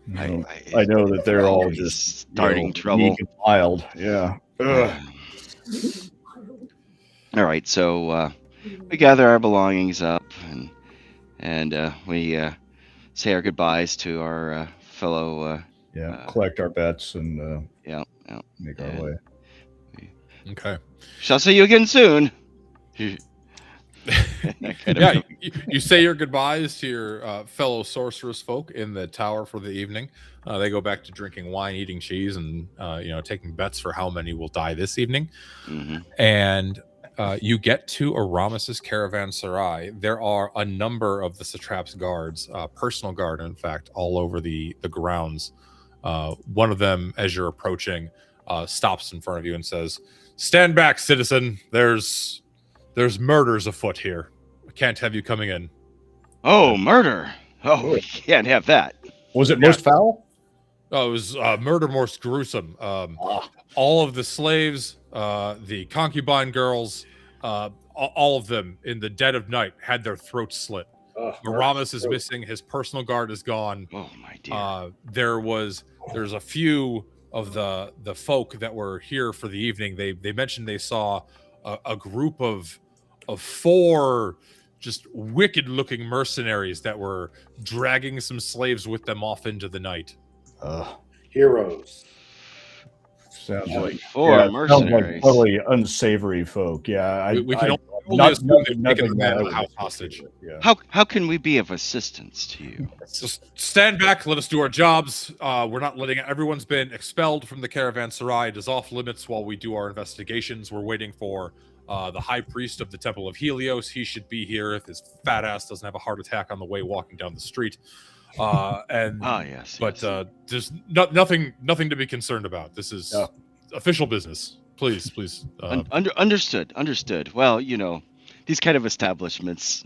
that they're all just starting trouble. Meek and wild. Yeah. All right, so we gather our belongings up and we say our goodbyes to our fellow. Collect our bets and make our way. Okay. Shall see you again soon. You say your goodbyes to your fellow sorceress folk in the tower for the evening. They go back to drinking wine, eating cheese, and taking bets for how many will die this evening. Mm-hmm. And you get to Aramis's caravanserai. There are a number of the satrap's guards, personal guard, in fact, all over the grounds. One of them, as you're approaching, stops in front of you and says, "Stand back, citizen. There's murders afoot here. I can't have you coming in." Oh, murder! Oh, we can't have that. Was it most foul? Oh, it was murder most gruesome. All of the slaves, the concubine girls, all of them in the dead of night had their throats slit. Aramis is missing. His personal guard is gone. Oh my dear. There's a few of the folk that were here for the evening. They mentioned they saw a group of 4 just wicked looking mercenaries that were dragging some slaves with them off into the night. Heroes. Sounds like 4 mercenaries. Sounds like totally unsavory folk. Yeah, we can only assume they've taken the man of the house hostage. Yeah. How can we be of assistance to you? Just stand back. Let us do our jobs. We're not letting everyone's been expelled from the caravanserai. It is off limits while we do our investigations. We're waiting for the high priest of the Temple of Helios. He should be here if his fat ass doesn't have a heart attack on the way walking down the street. Yes. There's nothing to be concerned about. This is official business. Please. Understood. Well, these kind of establishments.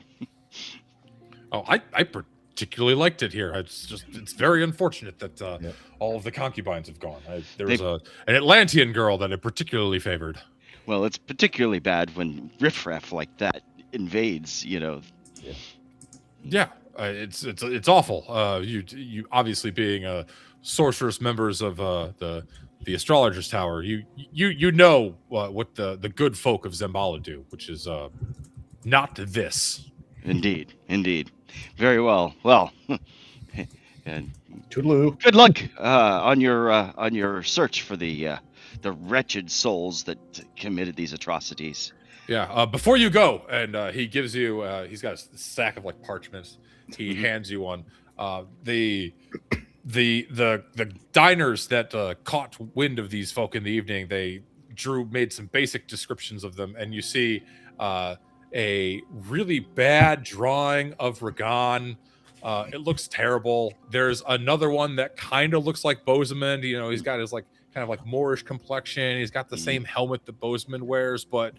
I particularly liked it here. It's very unfortunate that all of the concubines have gone. There was an Atlantean girl that I particularly favored. Well, it's particularly bad when riffraff like that invades. Yeah, it's awful. You obviously being sorceress members of the Astrologer's Tower, you know what the good folk of Xambaala do, which is not this. Indeed. Very well. Well, and Toodaloo. good luck on your search for the wretched souls that committed these atrocities. Yeah. Before you go, and he gives you, he's got a sack of like parchments. He hands you one. The diners that caught wind of these folk in the evening, they made some basic descriptions of them, and you see a really bad drawing of Ragan. It looks terrible. There's another one that kind of looks like Bozeman. You know, he's got his like kind of like Moorish complexion. He's got the same helmet that Bozeman wears, but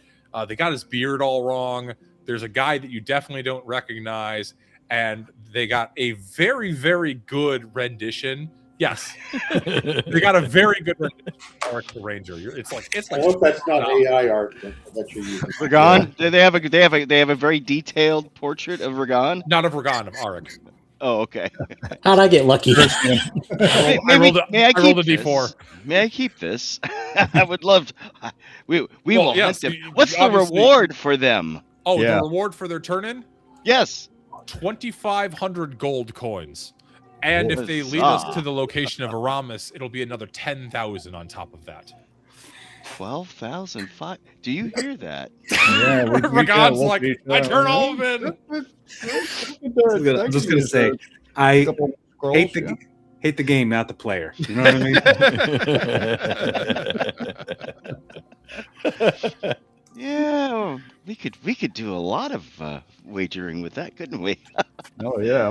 they got his beard all wrong. There's a guy that you definitely don't recognize, and they got a very, very good rendition. Yes, they got a very good rendition of Arik the Ranger. It's like I hope that's not AI art that you're using. Ragan? Yeah. They have a very detailed portrait of Ragan. not of Ragan, of Arik. Oh, okay. How'd I get lucky? I rolled a D4. May I keep this? I would love to. We will yes, hunt them. you What's the obviously- reward for them? Oh, Yeah. the reward for their turn-in? Yes. 2,500 gold coins. And if they lead us to the location of Aramis, it'll be another 10,000 on top of that. 12,005. Do you hear that? Yeah, Ragan's like, I turn all of it in. I'm just gonna say, I hate the game, not the player. You know what I mean? Yeah, we could do a lot of wagering with that, couldn't we? Oh yeah,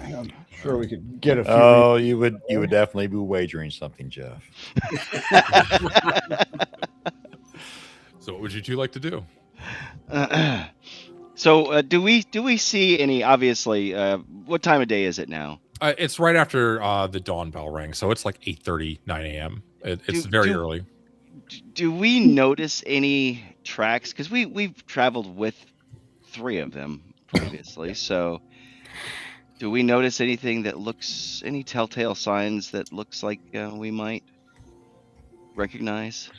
I'm sure we could get a few. Oh, you would definitely be wagering something, Jeff. So what would you two like to do? So do we see any? Obviously, what time of day is it now? It's right after the dawn bell rang, so it's like 8:30, 9 a.m. It's very early. Do we notice any tracks? Because we've traveled with 3 of them previously. So do we notice anything that looks, any telltale signs that looks like we might recognize?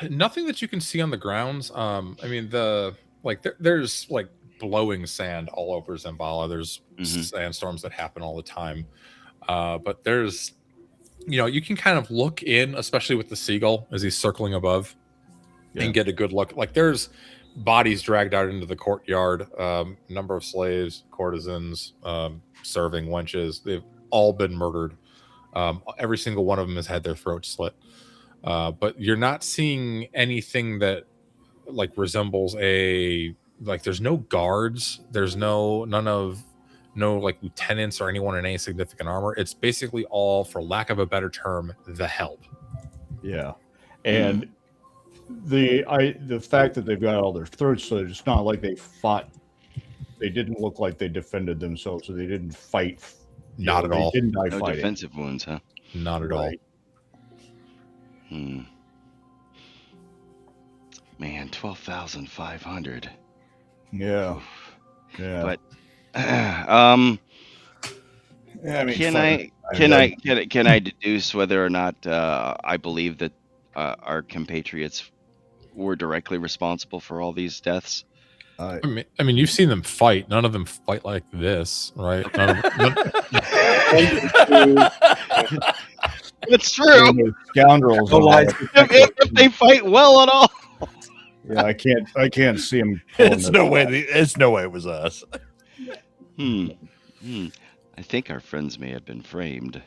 Nothing that you can see on the grounds. I mean, there's like blowing sand all over Xambaala. There's sandstorms that happen all the time. But there's, you can kind of look in, especially with the seagull as he's circling above, and get a good look. Like there's bodies dragged out into the courtyard. Number of slaves, courtesans, serving wenches. They've all been murdered. Every single one of them has had their throat slit. But you're not seeing anything that like resembles there's no guards. There's no like lieutenants or anyone in any significant armor. It's basically all, for lack of a better term, the help. Yeah, and the fact that they've got all their throats slit, it's not like they fought. They didn't look like they defended themselves, so they didn't fight. Not at all. They didn't die No fighting. defensive wounds, huh? Not at all. Man, 12,500. Yeah. Yeah. But yeah, I mean, can I deduce whether or not I believe that our compatriots were directly responsible for all these deaths? I mean, you've seen them fight. None of them fight like this, right? It's true. Scoundrels. If they fight well at all. Yeah, I can't see them. It's no way it was us. I think our friends may have been framed.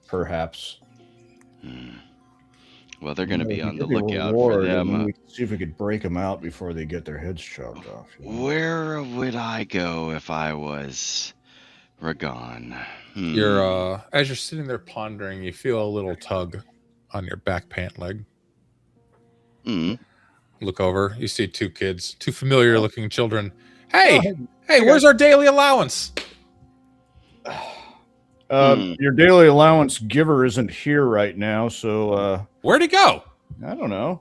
Perhaps. Well, they're going to be on the Maybe lookout reward, for and then them. we can see if we could break them out before they get their heads chopped off. Where would I go if I was Ragan? You're as you're sitting there pondering, you feel a little tug on your back pant leg. Look over, you see 2 kids, 2 familiar looking children. Hey, where's our daily allowance? Your daily allowance giver isn't here right now, so Where'd he go? I don't know.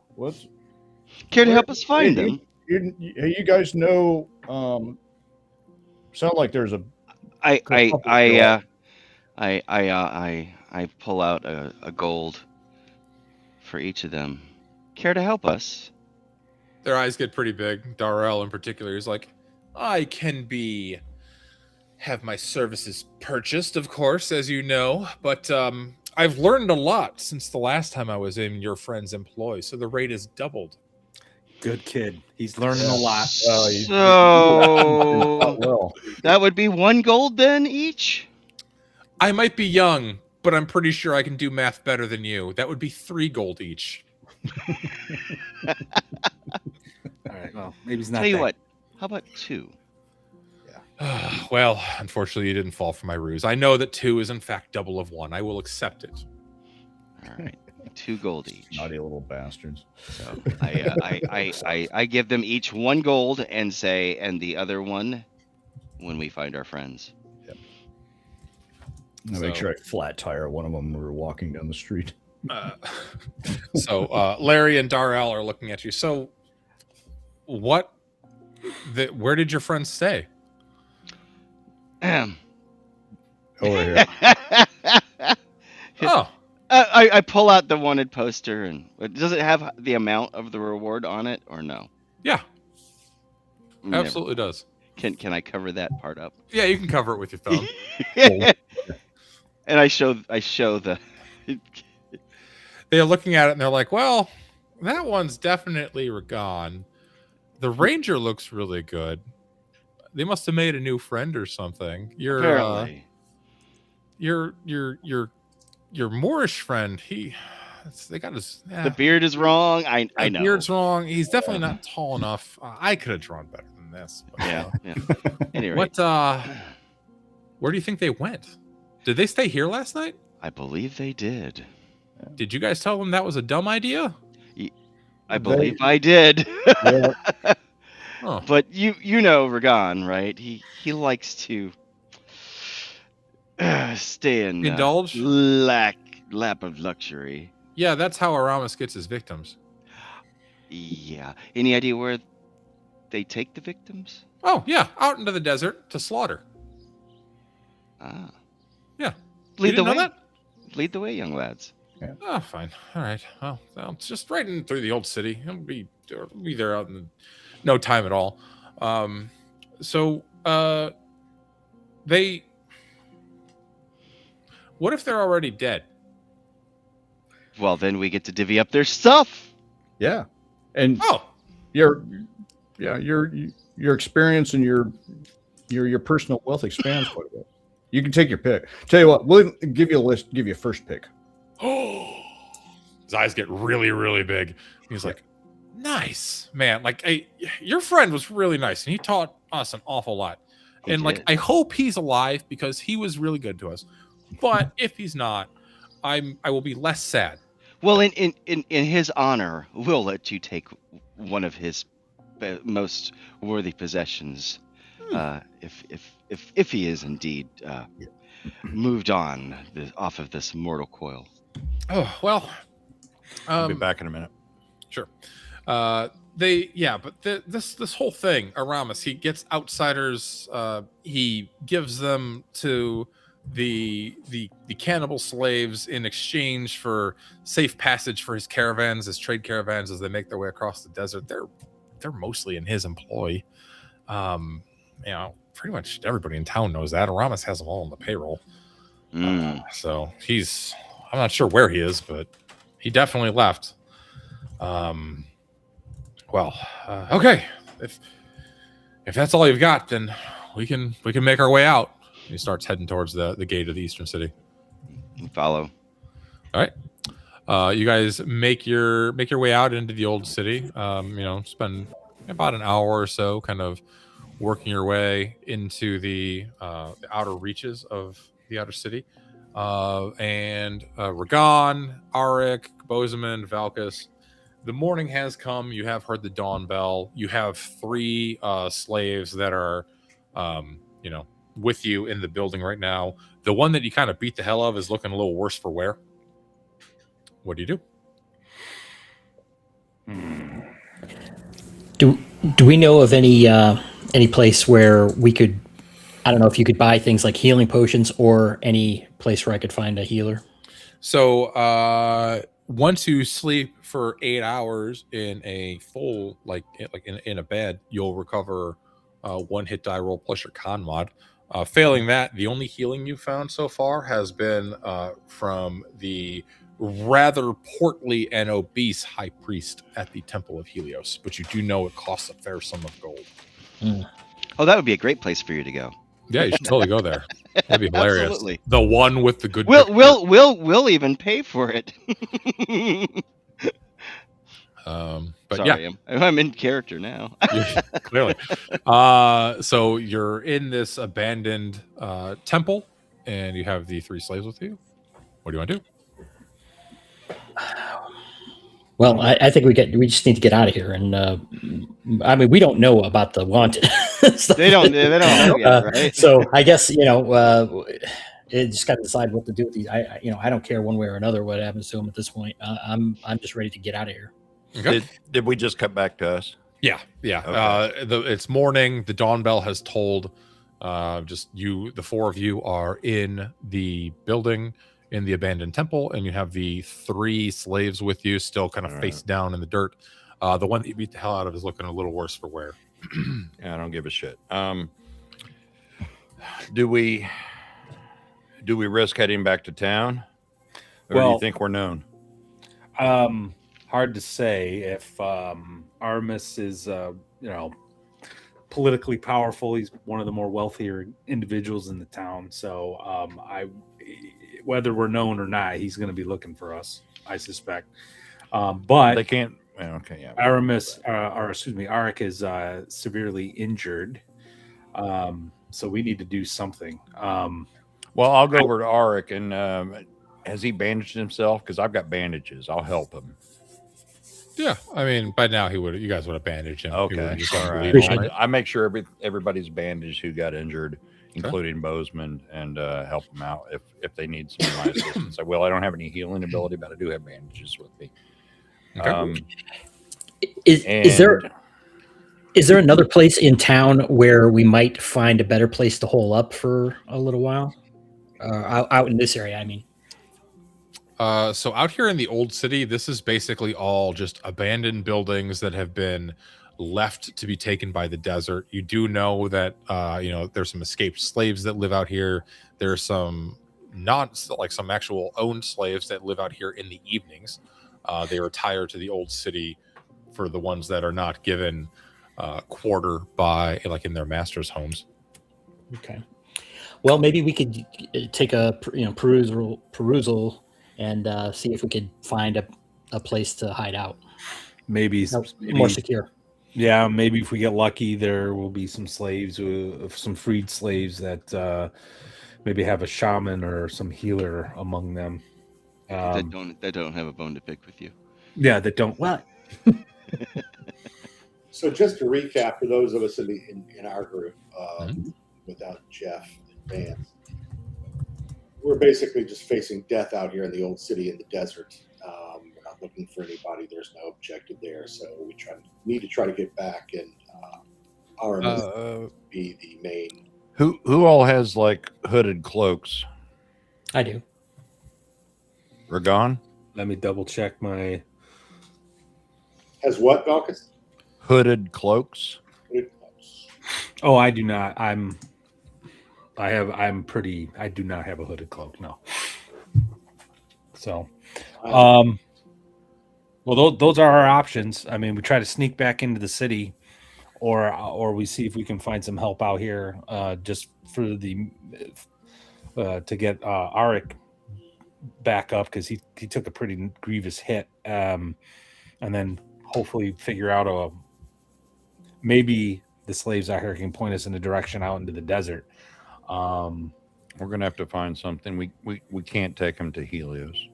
Care to help us find them? You guys know? Sound like there's a. I pull out a gold for each of them. Care to help us? Their eyes get pretty big. Darrell in particular is like, I can have my services purchased, of course, as you know, but I've learned a lot since the last time I was in your friend's employ, so the rate is doubled. Good kid. He's learning a lot. So Well, that would be 1 gold then each? I might be young, but I'm pretty sure I can do math better than you. That would be 3 gold each. All right. Well, maybe he's not. Tell you that- what, how about 2? Well, unfortunately, you didn't fall for my ruse. I know that 2 is in fact double of 1. I will accept it. All right, 2 gold each. naughty little bastards. So I give them each 1 gold and say, and the other one when we find our friends. I make sure I flat tire one of them when we were walking down the street. So Larry and Darrell are looking at you. So where did your friends stay? Over here. Oh, I pull out the wanted poster, and does it have the amount of the reward on it or no? yeah, Never. absolutely does. Can I cover that part up? Yeah, you can cover it with your thumb. And I show the. They're looking at it and they're like, well, that one's definitely gone. The ranger looks really good. They must have made a new friend or something. Apparently. Your Moorish friend, they got his The beard is wrong. I know. The beard's wrong. He's definitely not tall enough. I could have drawn better than this. But, Yeah. Anyway, where do you think they went? Did they stay here last night? I believe they did. Did you guys tell them that was a dumb idea? I believe I did. Yeah. Oh. But you know Ragan, right? He likes to stay in Indulge? lap of luxury. Yeah, that's how Aramis gets his victims. Yeah. Any idea where they take the victims? Oh, yeah, out into the desert to slaughter. Ah. Yeah. Lead You the didn't know way. that? Lead the way, young lads. Oh, fine. All right. Well, it's just right in through the old city. It'll be there out in no time at all. What if they're already dead? Well, then we get to divvy up their stuff. Yeah. And Oh, your experience and your personal wealth expands quite a bit. You can take your pick. Tell you what, we'll give you a list. Give you a first pick. his eyes get really, really big. He's like, "Nice, man! Like, your friend was really nice, and he taught us an awful lot. He And like, did. I hope he's alive because he was really good to us. But if he's not, I will be less sad." Well, in his honor, we'll let you take one of his most worthy possessions, if he is indeed moved on off of this mortal coil. Oh well. I'll be back in a minute. Sure. But this whole thing, Aramis, he gets outsiders. He gives them to the cannibal slaves in exchange for safe passage for his caravans, his trade caravans, as they make their way across the desert. They're mostly in his employ. Pretty much everybody in town knows that. Aramis has them all on the payroll. So I'm not sure where he is, but he definitely left. Okay. If that's all you've got, then we can make our way out. He starts heading towards the gate of the eastern city. Follow. All right. You guys make your way out into the old city. Spend about an hour or so kind of working your way into the outer reaches of the outer city. And Ragan, Arik, Bozeman, Valkus. The morning has come. You have heard the dawn bell. You have 3 slaves that are, with you in the building right now. The one that you kind of beat the hell of is looking a little worse for wear. What do you do? Do we know of any place where we could, I don't know if you could buy things like healing potions or any place where I could find a healer? So once you sleep for 8 hours in a full, like in a bed, you'll recover 1 hit die roll plus your con mod. Failing that, the only healing you found so far has been from the rather portly and obese high priest at the Temple of Helios, but you do know it costs a fair sum of gold. Oh, that would be a great place for you to go. Yeah, you should totally go there. That'd be hilarious. Absolutely. The one with the good. We'll even pay for it. But sorry, yeah, I'm in character now. Clearly. So you're in this abandoned temple, and you have the 3 slaves with you. What do you want to do? Well, I think we just need to get out of here, and I mean, we don't know about the wanted. They don't know yet, right? So I guess it just got to decide what to do with these. I don't care one way or another what happens to them at this point. I'm just ready to get out of here. Okay. Did we just cut back to us? Yeah. Okay. It's morning. The dawn bell has tolled. Just you, the 4 of you, are in the building in the abandoned temple, and you have the 3 slaves with you, still kind of face down in the dirt. The one that you beat the hell out of is looking a little worse for wear. Yeah, I don't give a shit. Do we risk heading back to town, or do you think we're known? Hard to say. If Aramis is politically powerful, he's one of the more wealthier individuals in the town. So whether we're known or not, he's going to be looking for us, I suspect. But they can't. Okay, yeah. Arik is severely injured, so we need to do something. Well, I'll go over to Arik, and has he bandaged himself? Because I've got bandages. I'll help him. Yeah, I mean, by now you guys would have bandaged him. Okay, all right. I make sure everybody's bandaged who got injured, including Bozeman, and help them out if they need some of my assistance. I don't have any healing ability, but I do have bandages with me. Okay. Is there another place in town where we might find a better place to hole up for a little while? Out in this area, I mean. So out here in the old city, this is basically all just abandoned buildings that have been left to be taken by the desert. You do know that there's some escaped slaves that live out here. There's some some actual owned slaves that live out here in the evenings. They retire to the old city for the ones that are not given quarter by in their master's homes. Okay. Well, maybe we could take a perusal and see if we could find a place to hide out. Maybe more secure. Yeah, maybe if we get lucky, there will be some slaves, some freed slaves that maybe have a shaman or some healer among them. That don't have a bone to pick with you. Yeah, that don't. What? So just to recap for those of us in our group, without Jeff and Vance, we're basically just facing death out here in the old city in the desert. We're not looking for anybody. There's no objective there, so we need to try to get back and be the main. Who all has hooded cloaks? I do. Ragon? Let me double check my. Has what, Valkus? Hooded cloaks. Oh, I do not. I do not have a hooded cloak. No. So, well, those are our options. I mean, we try to sneak back into the city, or we see if we can find some help out here, just for to get Arik back up, because he took a pretty grievous hit, and then hopefully figure out maybe the slaves out here can point us in a direction out into the desert. We're gonna have to find something. We can't take him to Helios.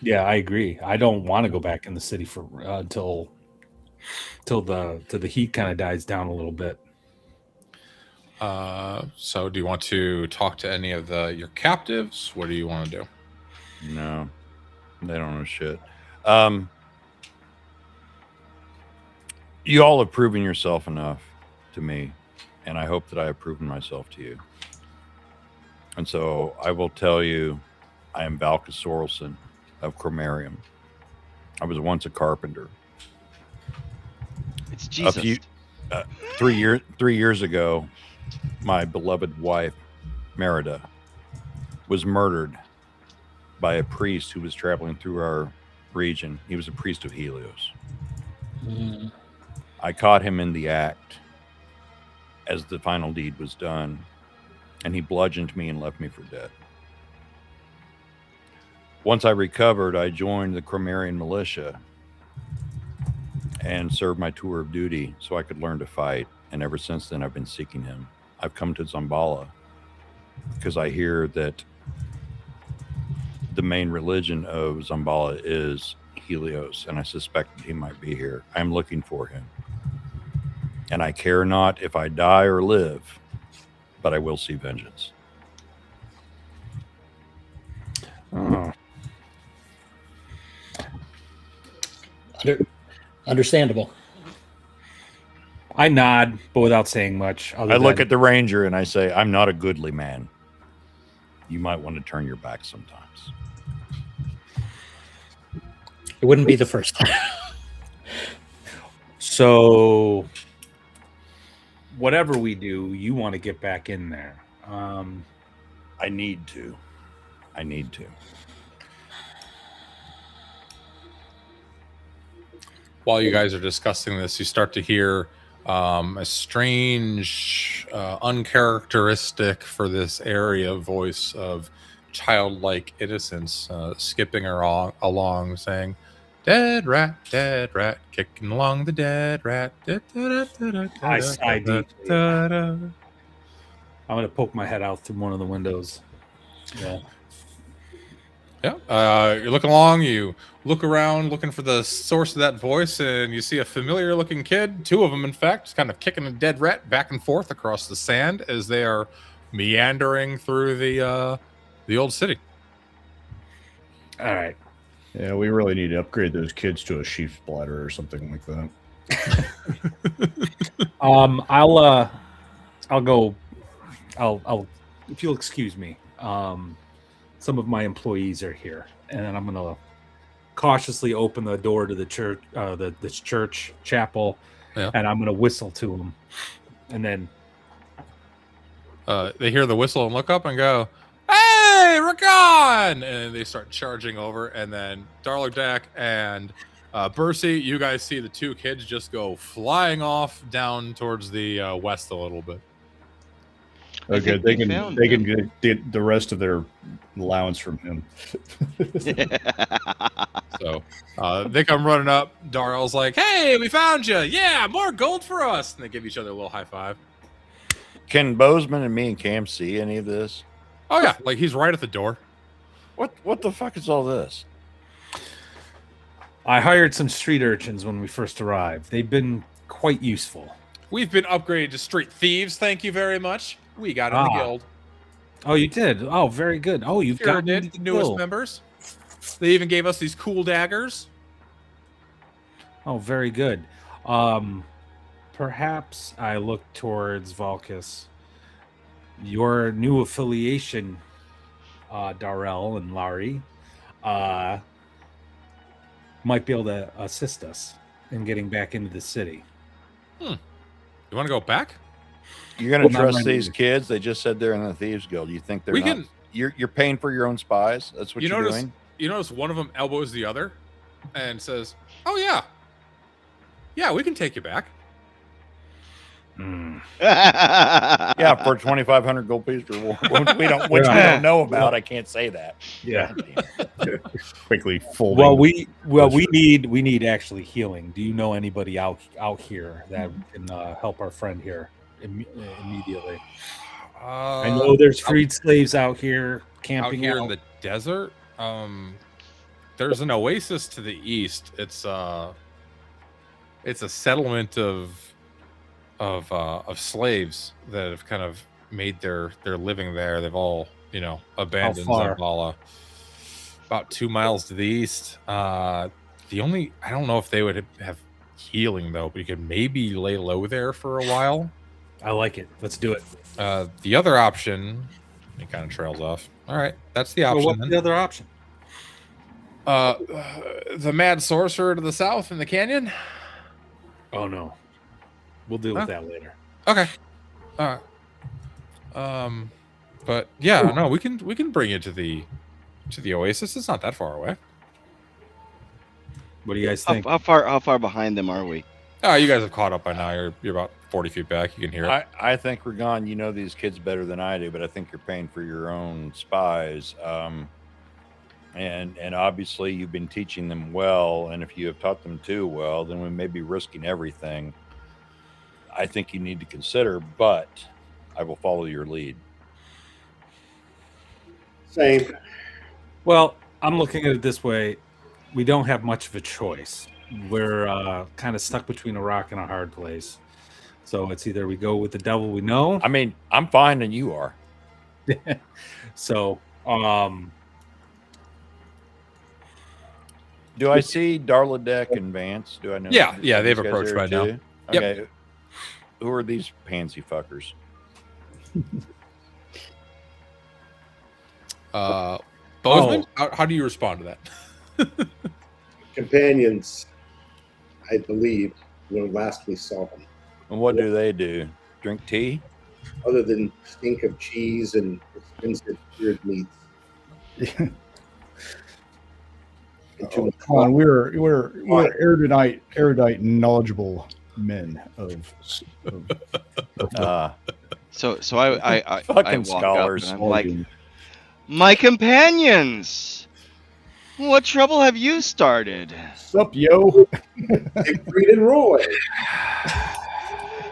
Yeah, I agree. I don't want to go back in the city for till the heat kind of dies down a little bit. So do you want to talk to any of your captives? What do you want to do? No, they don't know shit. You all have proven yourself enough to me, and I hope that I have proven myself to you. And so I will tell you, I am Valkus Sorelson of Chromarium. I was once a carpenter. It's Jesus. 3 years ago, my beloved wife, Merida, was murdered by a priest who was traveling through our region. He was a priest of Helios. Mm. I caught him in the act as the final deed was done, and he bludgeoned me and left me for dead. Once I recovered, I joined the Cromerian militia and served my tour of duty so I could learn to fight. And ever since then, I've been seeking him. I've come to Xambaala because I hear that the main religion of Xambaala is Helios, and I suspect he might be here. I'm looking for him. And I care not if I die or live, but I will see vengeance. Oh. Understandable. I nod, but without saying much. I look at the ranger and I say, I'm not a goodly man. You might want to turn your back sometimes. It wouldn't be the first time. So, whatever we do, you want to get back in there. I need to. While you guys are discussing this, you start to hear a strange, uncharacteristic for this area voice of childlike innocence skipping along, saying, dead rat, kicking along the dead rat. I sigh deeply. I'm going to poke my head out through one of the windows. Yeah. Yeah, you're looking along. You look around, looking for the source of that voice, and you see a familiar-looking kid. Two of them, in fact, kind of kicking a dead rat back and forth across the sand as they are meandering through the old city. All right. Yeah, we really need to upgrade those kids to a sheep's bladder or something like that. I'll go. I'll if you'll excuse me. Some of my employees are here, and then I'm gonna cautiously open the door to the church, this church chapel, Yeah. and I'm gonna whistle to them, and then They hear the whistle and look up and go, "Hey, we're gone!" And they start charging over. And then Darlodak and Bercy, you guys see the two kids just go flying off down towards the west a little bit. Okay, they can get the rest of their allowance from him. So they come running up. Darrell's like, "Hey, we found you! Yeah, more gold for us!" And they give each other a little high five. Can Bozeman and me and Cam see any of this? Oh yeah, like he's right at the door. What the fuck is all this? I hired some street urchins when we first arrived. They've been quite useful. We've been upgraded to street thieves. Thank you very much. We got in the guild. Oh, you did? Oh, very good. Oh, you've Sure got did. Newest members. They even gave us these cool daggers. Oh, very good. Perhaps I look towards Valkus. Your new affiliation, Darrell and Larry, might be able to assist us in getting back into the city. You want to go back? You're going to Well, trust these kids? They just said they're in the Thieves Guild. You think they're We not? can- You're paying for your own spies? That's what You you're notice- doing? You notice one of them elbows the other and says, "Oh yeah, yeah, we can take you back." Yeah, for 2,500 gold piece reward, which we don't know about. I can't say that. Yeah. Quickly folding. Well, we need actually healing. Do you know anybody out here that can help our friend here immediately? I know there's freed slaves out here camping out here in the desert. There's an oasis to the east. It's a settlement of slaves that have kind of made their living there. They've all abandoned Xambaala. About 2 miles to the east. I don't know if they would have healing though, but you could maybe lay low there for a while. I like it. Let's do it. The other option, it kind of trails off. All right, that's the option. Well, what's the other option? The mad sorcerer to the south in the canyon. Oh no, we'll deal with that later. Okay. All right. But yeah, no, we can bring you to the oasis. It's not that far away. What do you guys think? How far behind them are we? Oh, you guys have caught up by now. You're about 40 feet back. You can hear it. I think, Ragon, you know these kids better than I do, but I think you're paying for your own spies. And obviously you've been teaching them well, and if you have taught them too well, then we may be risking everything. I think you need to consider, but I will follow your lead. Same. Well, I'm looking at it this way. We don't have much of a choice. We're kind of stuck between a rock and a hard place. So it's either we go with the devil we know. I mean, I'm fine and you are. So, do I see Darla Deck and Vance? Do I know? Yeah, are they've these guys approached there by now. too? Yep. Okay. Who are these pansy fuckers? Bozeman, how do you respond to that? Companions, I believe, when last we saw them. And what do they do? Drink tea? Other than stink of cheese and expensive cured meats. And too much Come on, we're erudite, knowledgeable men of So I Fucking walk scholars. up and I'm like, my companions, what trouble have you started? Sup, yo? Siegfried and Roy.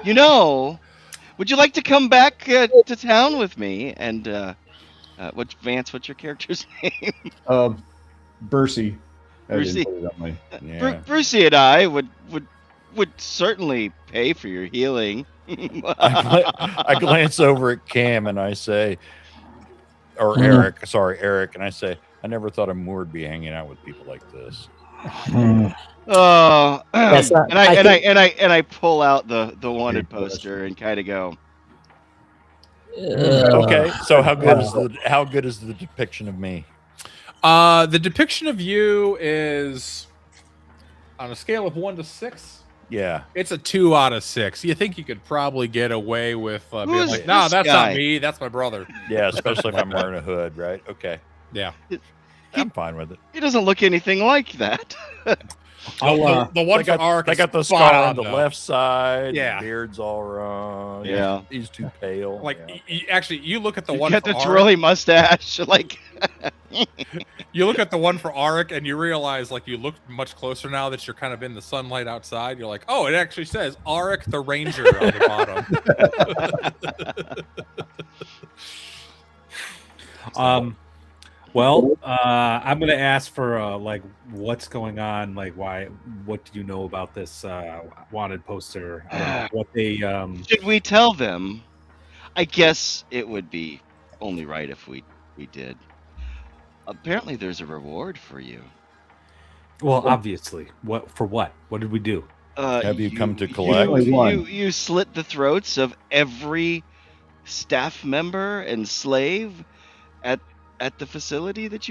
You know, would you like to come back to town with me? And Vance, what's your character's name? Bercy. I didn't Bercy. put it on my- Yeah. Brucey and I would certainly pay for your healing. I glance over at Cam and I say, or Eric, and I say, I never thought a Moore would be hanging out with people like this. Oh, That's not- and I pull out the wanted poster and kind of go, Okay, so how good is the depiction of me? The depiction of you is on a scale of 1 to 6. Yeah. It's a 2 out of 6. You think you could probably get away with being is like, no, this that's guy?" not me. That's my brother. Yeah, especially if I'm wearing a hood, right? Okay. Yeah. I'm fine with it. he doesn't look anything like that. The one They for Ark got the is scar spot on the though. left side. Yeah. The beard's all wrong. Yeah. He's too pale. Like, yeah. actually, you look at the You one got for the Ark. twirly mustache, like. You look at the one for Arik and you realize, like, you look much closer now that you're kind of in the sunlight outside. You're like, oh, it actually says Arik the Ranger on the bottom. Well, I'm going to ask for like what's going on, like what do you know about this wanted poster? What they Should we tell them? I guess it would be only right if we did. Apparently, there's a reward for you. well, obviously. What for what? What did we do? Have you come to collect? Only one. You slit the throats of every staff member and slave at the facility that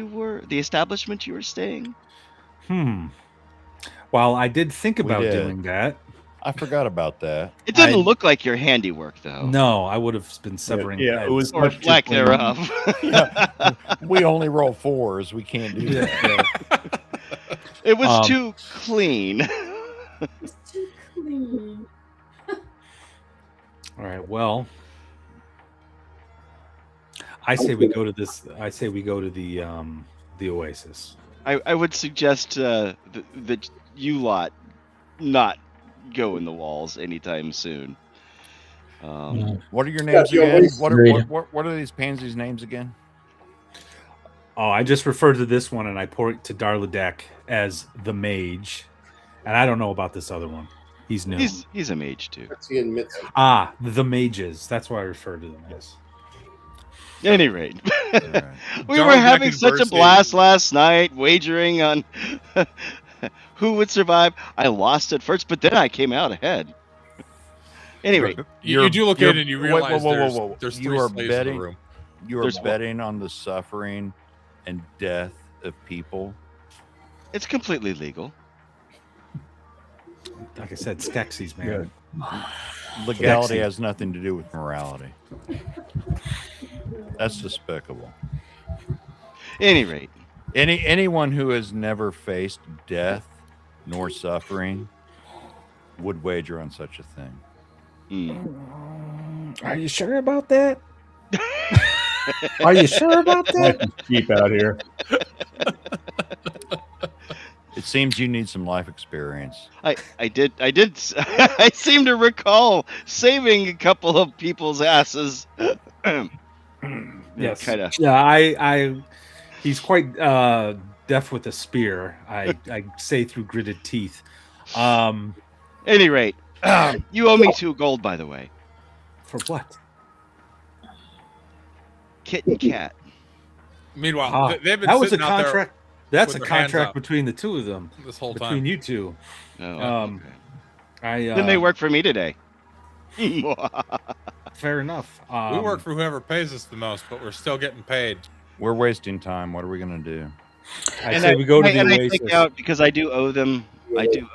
the establishment you were staying. Well, I did think about did. doing that. I forgot about that. It doesn't look like your handiwork, though. No, I would have been severing Yeah, heads. it was Or much too lack clean. thereof. We only roll 4s. We can't do that. It was too clean. It's too clean. All right. Well, I say we go to this. I say we go to the Oasis. I would suggest that you lot not go in the walls anytime soon. What are your names Yeah, again? agreed. What are these pansies' names again? Oh, I just referred to this one, and I point to Darladek as the mage, and I don't know about this other one. He's new. He's a mage too. That's Ian Mitzi. The mages. That's why I refer to them as. At any rate, Alright. we Darla were having Deck such a versus- blast last night, wagering on who would survive. I lost at first, but then I came out ahead. Anyway, You do look in and you wait, realize whoa. there's You 3 are slaves in betting- the room. You are There's what? betting on the suffering and death of people It's completely legal. Like I said, Skeksis, man. Legality Sexy. has nothing to do with morality. That's despicable. Any rate, Anyone who has never faced death nor suffering would wager on such a thing. Are you sure about that? Are you sure about Life that? is cheap out here. It seems you need some life experience. I did I seem to recall saving a couple of people's asses. Yes. Kind of. Yeah, he's quite deaf with a spear. I say through gritted teeth. Any rate, you owe me 2 gold, by the way. For what? Kitten cat. Meanwhile, they've been That was a sitting out there contract. That's a with their hands contract up between the two of them. this whole Between time. you two. Oh, okay. Then Then they work for me today. Fair enough. We work for whoever pays us the most, but we're still getting paid. We're wasting time. What are we going to do? I say we go to the I Oasis. take out because I do owe them. I do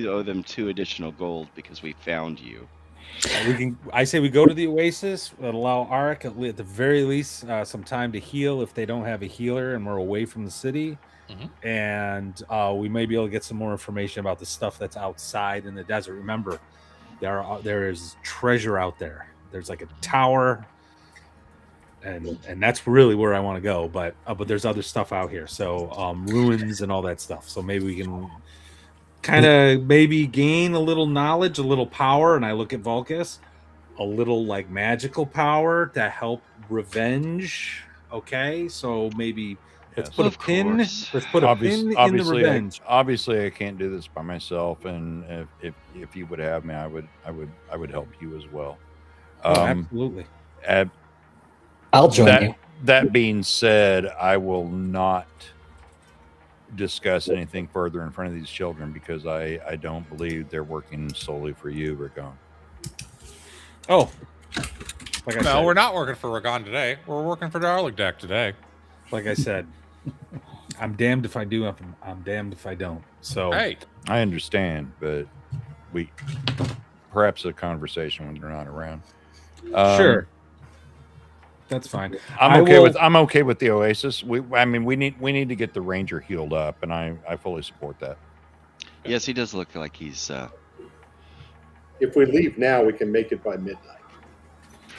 owe them 2 additional gold because we found you. I say we go to the Oasis. Allow Arik at the very least some time to heal if they don't have a healer and we're away from the city. And we may be able to get some more information about the stuff that's outside in the desert. Remember, there is treasure out there. There's like a tower, and that's really where I want to go. But there's other stuff out here, so ruins and all that stuff. So maybe we can kind of maybe gain a little knowledge, a little power. And I look at Vulcus, a little like magical power to help revenge. Okay, so maybe. Let's put a pin. Let's put a pin in the revenge. Obviously, I can't do this by myself, and if you would have me, I would help you as well. Absolutely. I'll join you. That being said, I will not discuss anything further in front of these children because I don't believe they're working solely for you, Rigon. Oh, like I said, we're not working for Ragon today. We're working for Darligdack today. Like I said, I'm damned if I do. I'm damned if I don't. So hey, I understand, but perhaps a conversation when they're not around. Sure, that's fine. I'm okay with the Oasis. We need to get the Ranger healed up, and I fully support that. Yes, he does look like he's If we leave now, we can make it by midnight.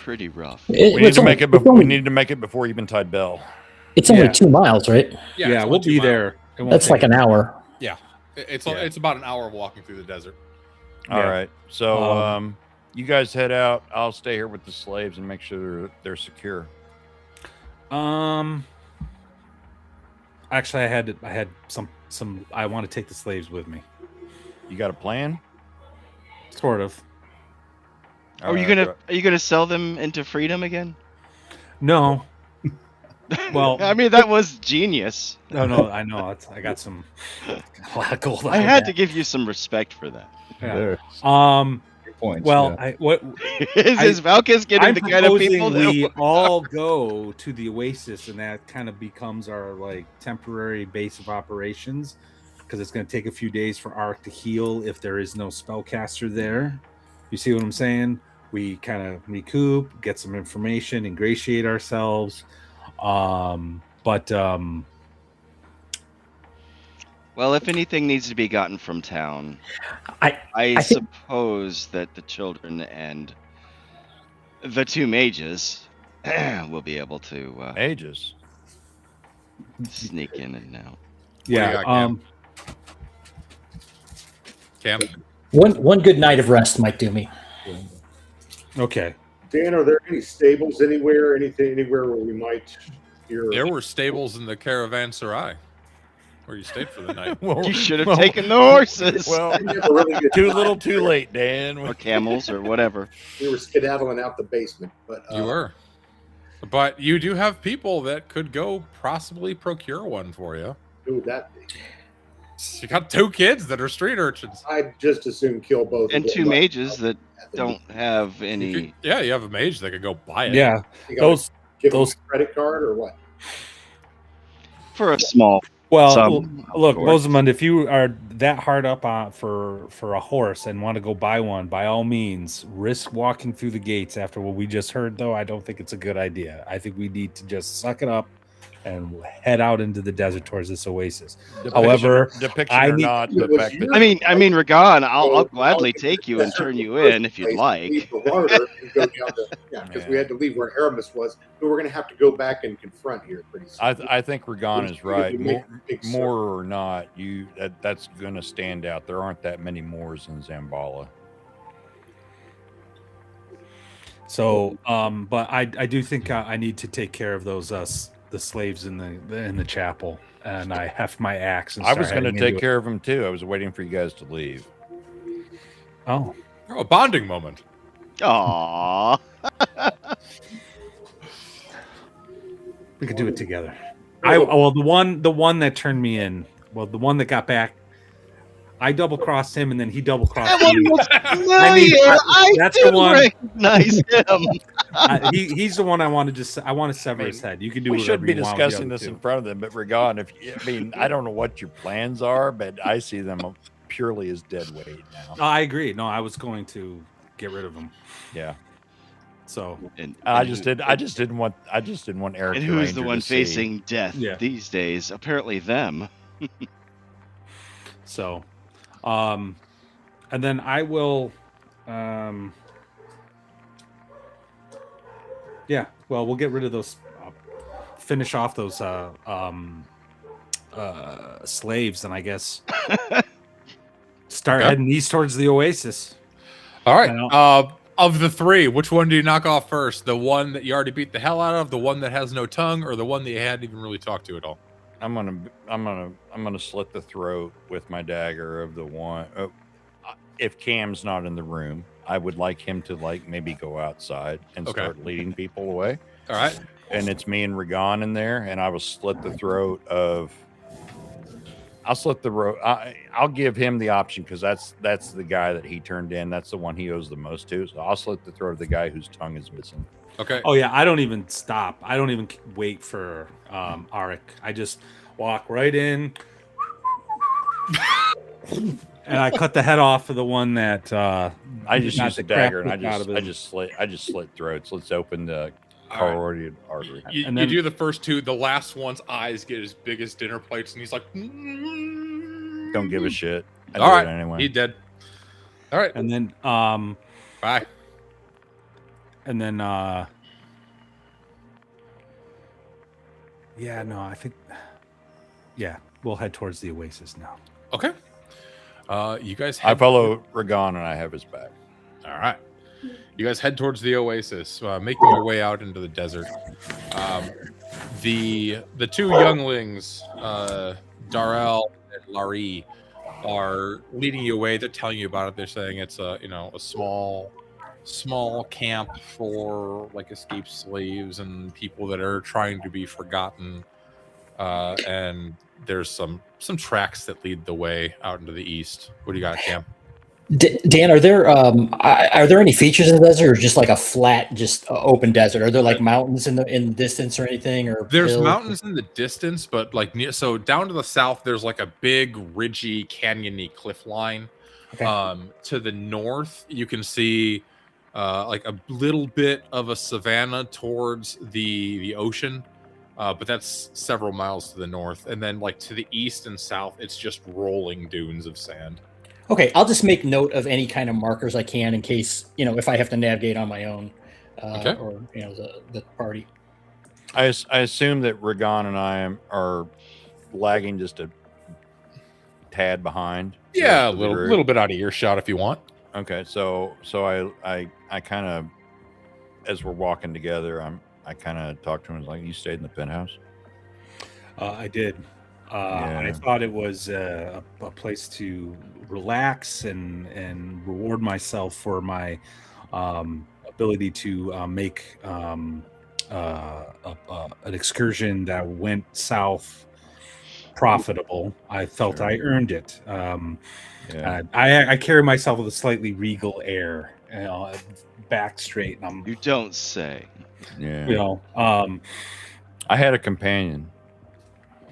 pretty rough. We need to make it before Eventide Bell. It's only 2 miles, right? Yeah, we'll be there. That's like an hour. Yeah, it's about an hour of walking through the desert. All right, so you guys head out. I'll stay here with the slaves and make sure they're secure. Actually, I had some. I want to take the slaves with me. You got a plan? Sort of. Are you gonna sell them into freedom again? No. Well, I mean that was genius. No, I know. I got some a lot of gold. I had to give you some respect for that. Yeah. Points, Well, yeah. Is Valkis getting I'm the kind of people proposing we that all go to the Oasis, and that kind of becomes our like temporary base of operations, because it's going to take a few days for Arik to heal if there is no spellcaster there. You see what I'm saying? We kind of recoup, get some information, ingratiate ourselves. Well, if anything needs to be gotten from town, I suppose that the children and the 2 mages will be able to Ages. sneak in and out. Yeah. Cam? One good night of rest might do me. Okay. Dan, are there any stables anywhere? Anywhere where we might hear? There were stables in the Caravanserai where you stayed for the night. You should have taken the horses. Well, They never really get too little, too late, Dan. or camels or whatever. We were skedaddling out the basement, but You were. But you do have people that could go possibly procure one for you. who would that be? You got 2 kids that are street urchins. I'd just as soon kill both. And of 2 them. mages that don't have You any. could- yeah, you have a mage that could go buy it. Yeah. You gotta Those give them those- a credit card or what? For a small Well, Some, of look, course. Bosamund, if you are that hard up on for a horse and want to go buy one, by all means, risk walking through the gates. After what we just heard, though, I don't think it's a good idea. I think we need to just suck it up and head out into the desert towards this oasis. However, depiction I or need- not, It the was fact that I mean, Ragon, I'll I'll gladly get take the you and desert turn in you the first in if you'd place, like. leave the water and go down the because we Yeah. had to leave where Aramis was, but we're going to have to go back and confront here pretty soon. I think Ragon We is right. make a big More or not, that's going to stand out. There aren't that many Moors in Xambaala. So, but I do think I need to take care of those the slaves in the chapel, and I heft my axe. And I was start going to heading take care of them too. I was waiting for you guys to leave. Oh, Oh, a bonding moment. Aww. we could do it together. Well, the one that turned me in. Well, the one that got back. I double crossed him, and then he double crossed me. I that's do the one. recognize him. He's the one I want to sever his head. You can do. We whatever should be you want with the discussing other this two. in front of them, but Ragon, I don't know what your plans are, but I see them purely as dead weight now. No, I agree. No, I was going to get rid of him. Yeah. So I just didn't want Eric. And the who is the Ranger one to see. facing death these days? Apparently, them. So, and then I will, yeah. Well, we'll get rid of those, finish off those slaves, and I guess start heading east towards the oasis. All right. Of the three, which one do you knock off first? The one that you already beat the hell out of, the one that has no tongue, or the one that you hadn't even really talked to at all? I'm gonna slit the throat with my dagger of the one. If Cam's not in the room, I would like him to maybe go outside and start leading people away. All right. And it's me and Ragon in there, and I will slit the throat of. I'll slit the throat. I'll give him the option because that's the guy that he turned in. That's the one he owes the most to. So I'll slit the throat of the guy whose tongue is missing. Okay. Oh yeah, I don't even stop. I don't even wait for Arik. I just walk right in, and I cut the head off of the one that I just use the dagger and I just slit throats. Let's open the carotid artery. You do the first two. The last one's eyes get as big as dinner plates, and he's like, "Don't give a shit." All right, anyway. He dead. All right, and then bye. And then yeah, no, I think we'll head towards the oasis now. Okay. You guys I follow Ragon and I have his back. All right. You guys head towards the oasis, making your way out into the desert. The two younglings, Darrell and Larry, are leading you away. They're telling you about it. They're saying it's a small camp for escaped slaves and people that are trying to be forgotten. And there's some tracks that lead the way out into the east. What do you got, Cam? Dan, are there any features in the desert, or just like a flat, just open desert? Are there mountains in the distance or anything? Or there's hills? mountains in the distance, but so down to the south, there's a big ridgy, canyony cliff line. Okay. To the north, you can see a little bit of a savanna towards the ocean, but that's several miles to the north. And then to the east and south, it's just rolling dunes of sand. Okay, I'll just make note of any kind of markers I can in case, if I have to navigate on my own, or the party. I assume that Ragon and I are lagging just a tad behind. Yeah, a little bit out of earshot if you want. Okay, so I kind of, as we're walking together, I kind of talk to him like, "You stayed in the penthouse?" I did. I thought it was a place to relax and reward myself for my ability to make an excursion that went south profitable. I felt I earned it. I carry myself with a slightly regal air, back straight. And You don't say. Yeah. I had a companion.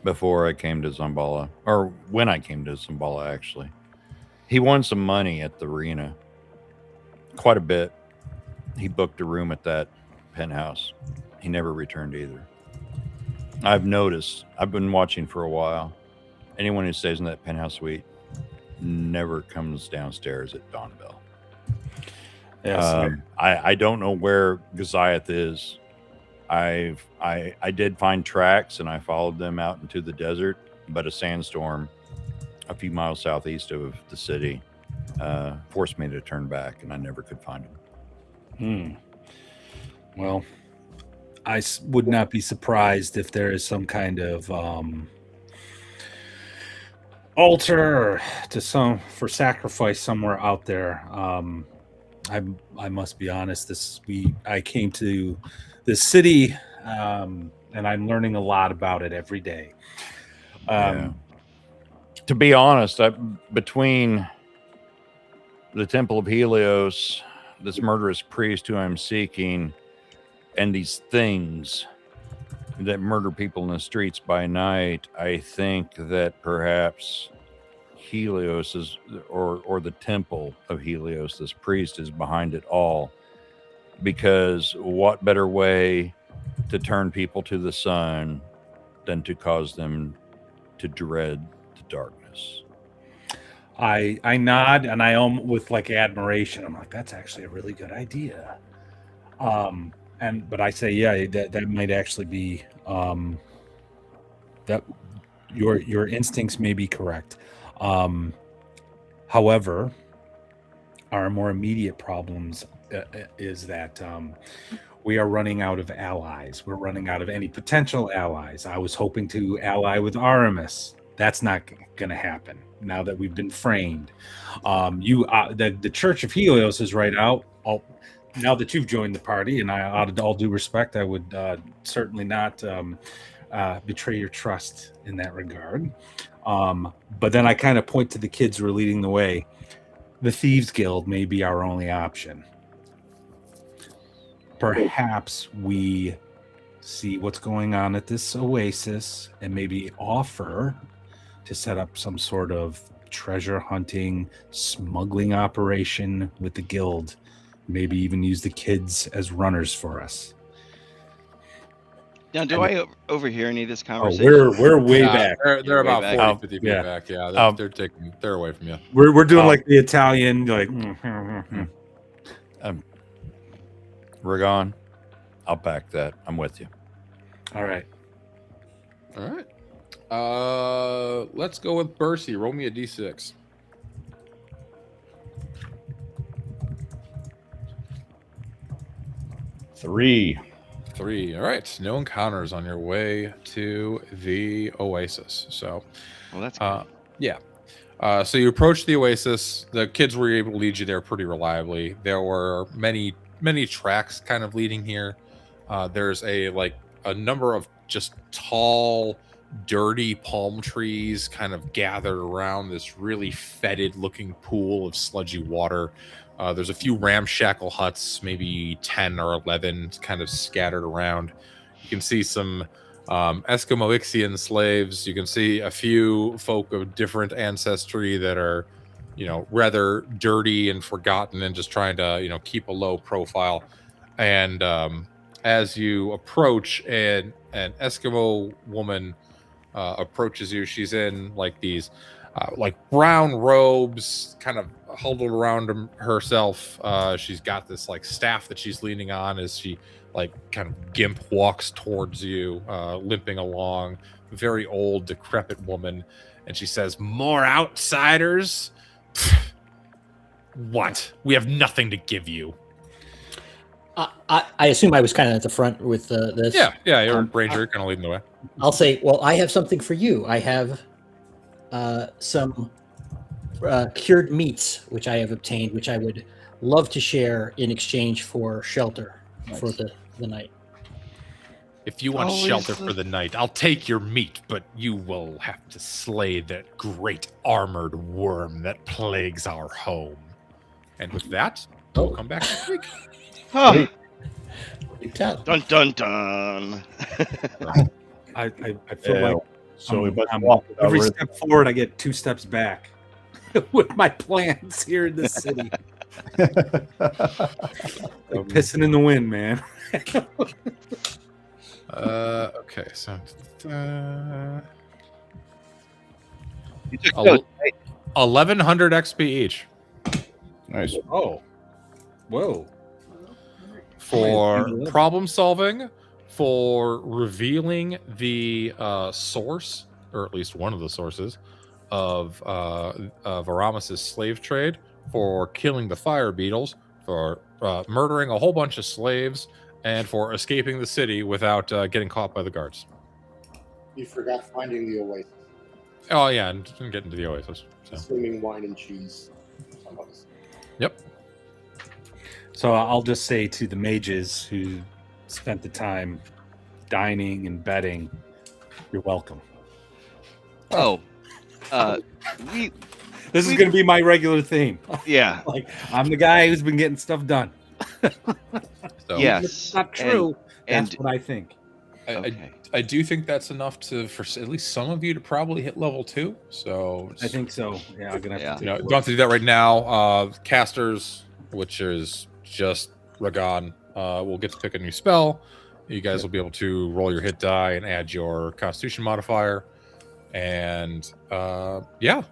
before I came to Xambaala, or when I came to Xambaala, actually. He won some money at the arena, quite a bit. He booked a room at that penthouse. He never returned either. I've noticed, I've been watching for a while. Anyone who stays in that penthouse suite never comes downstairs at dawn bell. Yes, I don't know where Goliath is. I did find tracks and I followed them out into the desert, but a sandstorm a few miles southeast of the city forced me to turn back, and I never could find him. Well, I would not be surprised if there is some kind of altar for sacrifice somewhere out there. I must be honest. I came to this city, and I'm learning a lot about it every day. To be honest, between the Temple of Helios, this murderous priest who I'm seeking, and these things that murder people in the streets by night, I think that perhaps Helios is, or the Temple of Helios, this priest is behind it all. Because what better way to turn people to the sun than to cause them to dread the darkness? I nod and I with like admiration. I'm like, that's actually a really good idea. But I say, yeah, that might actually be that your instincts may be correct. However, our more immediate problems is that we are running out of allies. We're running out of any potential allies. I was hoping to ally with Aramis. That's not going to happen now that we've been framed. The Church of Helios is right out. Now that you've joined the party, and out of all due respect, I would certainly not betray your trust in that regard. But then I kind of point to the kids who are leading the way. The Thieves Guild may be our only option. Perhaps we see what's going on at this oasis and maybe offer to set up some sort of treasure hunting, smuggling operation with the guild. Maybe even use the kids as runners for us. Now, do I overhear any of this conversation? We're way back. They're about way 40, back. 50 feet Yeah. back. Yeah, they're away from you. We're doing like the Italian, like. Ragon, I'll back that. I'm with you. All right. All right. Let's go with Bercy. Roll me a d6. Three. All right. No encounters on your way to the oasis. So, Well, that's good. yeah. So you approach the oasis. The kids were able to lead you there pretty reliably. There were many tracks kind of leading here. There's a number of just tall, dirty palm trees kind of gathered around this really fetid looking pool of sludgy water. There's a few ramshackle huts, maybe 10 or 11 kind of scattered around. You can see some Eskimo Ixian slaves. You can see a few folk of different ancestry that are, rather dirty and forgotten and just trying to, keep a low profile. And as you approach, an Eskimo woman approaches you. She's in like brown robes, kind of huddled around herself. She's got this like staff that she's leaning on as she kind of gimp walks towards you, limping along. Very old, decrepit woman. And she says, "More outsiders? What? We have nothing to give you." I assume I was kind of at the front with this. Yeah, you're a ranger, kind of leading the way. I'll say, well, I have something for you. I have some cured meats, which I have obtained, which I would love to share in exchange for shelter for the night. If you want shelter for the night, I'll take your meat, but you will have to slay that great armored worm that plagues our home. And with that, we'll come back next week. Huh. You tell. Dun dun dun. I feel like So we must I'm- walk without every rhythm. step forward, I get 2 steps back with my plans here in the city. Like pissing in the wind, man. Okay, so You took el- notes, right? 1100 XP each Nice. Oh, whoa! for Nice. problem solving, for revealing the source, or at least one of the sources of Aramis's slave trade, for killing the fire beetles, for murdering a whole bunch of slaves, and for escaping the city without getting caught by the guards. You forgot finding the oasis. Oh yeah, and getting to the oasis. So. Swimming wine and cheese. Some of us. Yep. So I'll just say to the mages who spent the time dining and betting, you're welcome. Oh, we This is going to be my regular theme. yeah, Like, I'm the guy who's been getting stuff done. So, yes, It's not true. and That's what I think. okay. I do think that's enough for at least some of you to probably hit level 2. So I think so. Yeah, I'm gonna have to. you know, don't have to do that right now. Casters, which is just Ragan, will get to pick a new spell. You guys will be able to roll your hit die and add your Constitution modifier, and yeah.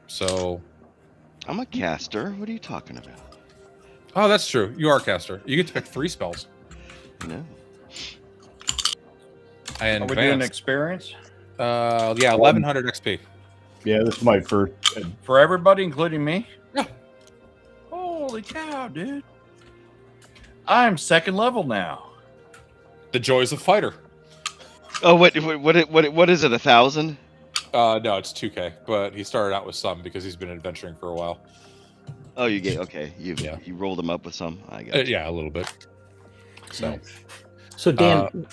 So, I'm a caster. What are you talking about? oh, that's true. You are a caster. You get to pick 3 spells. No. And Are we doing advanced. experience Yeah, 1100 XP. Yeah, this is my first. for everybody, including me? Yeah. Holy cow, dude! I'm 2nd level now. The joys of fighter. Oh, what is it? 1,000? No, it's 2K, but he started out with some because he's been adventuring for a while. Oh, you get okay. You rolled them up with some. I got. Yeah, a little bit. So, So Dan,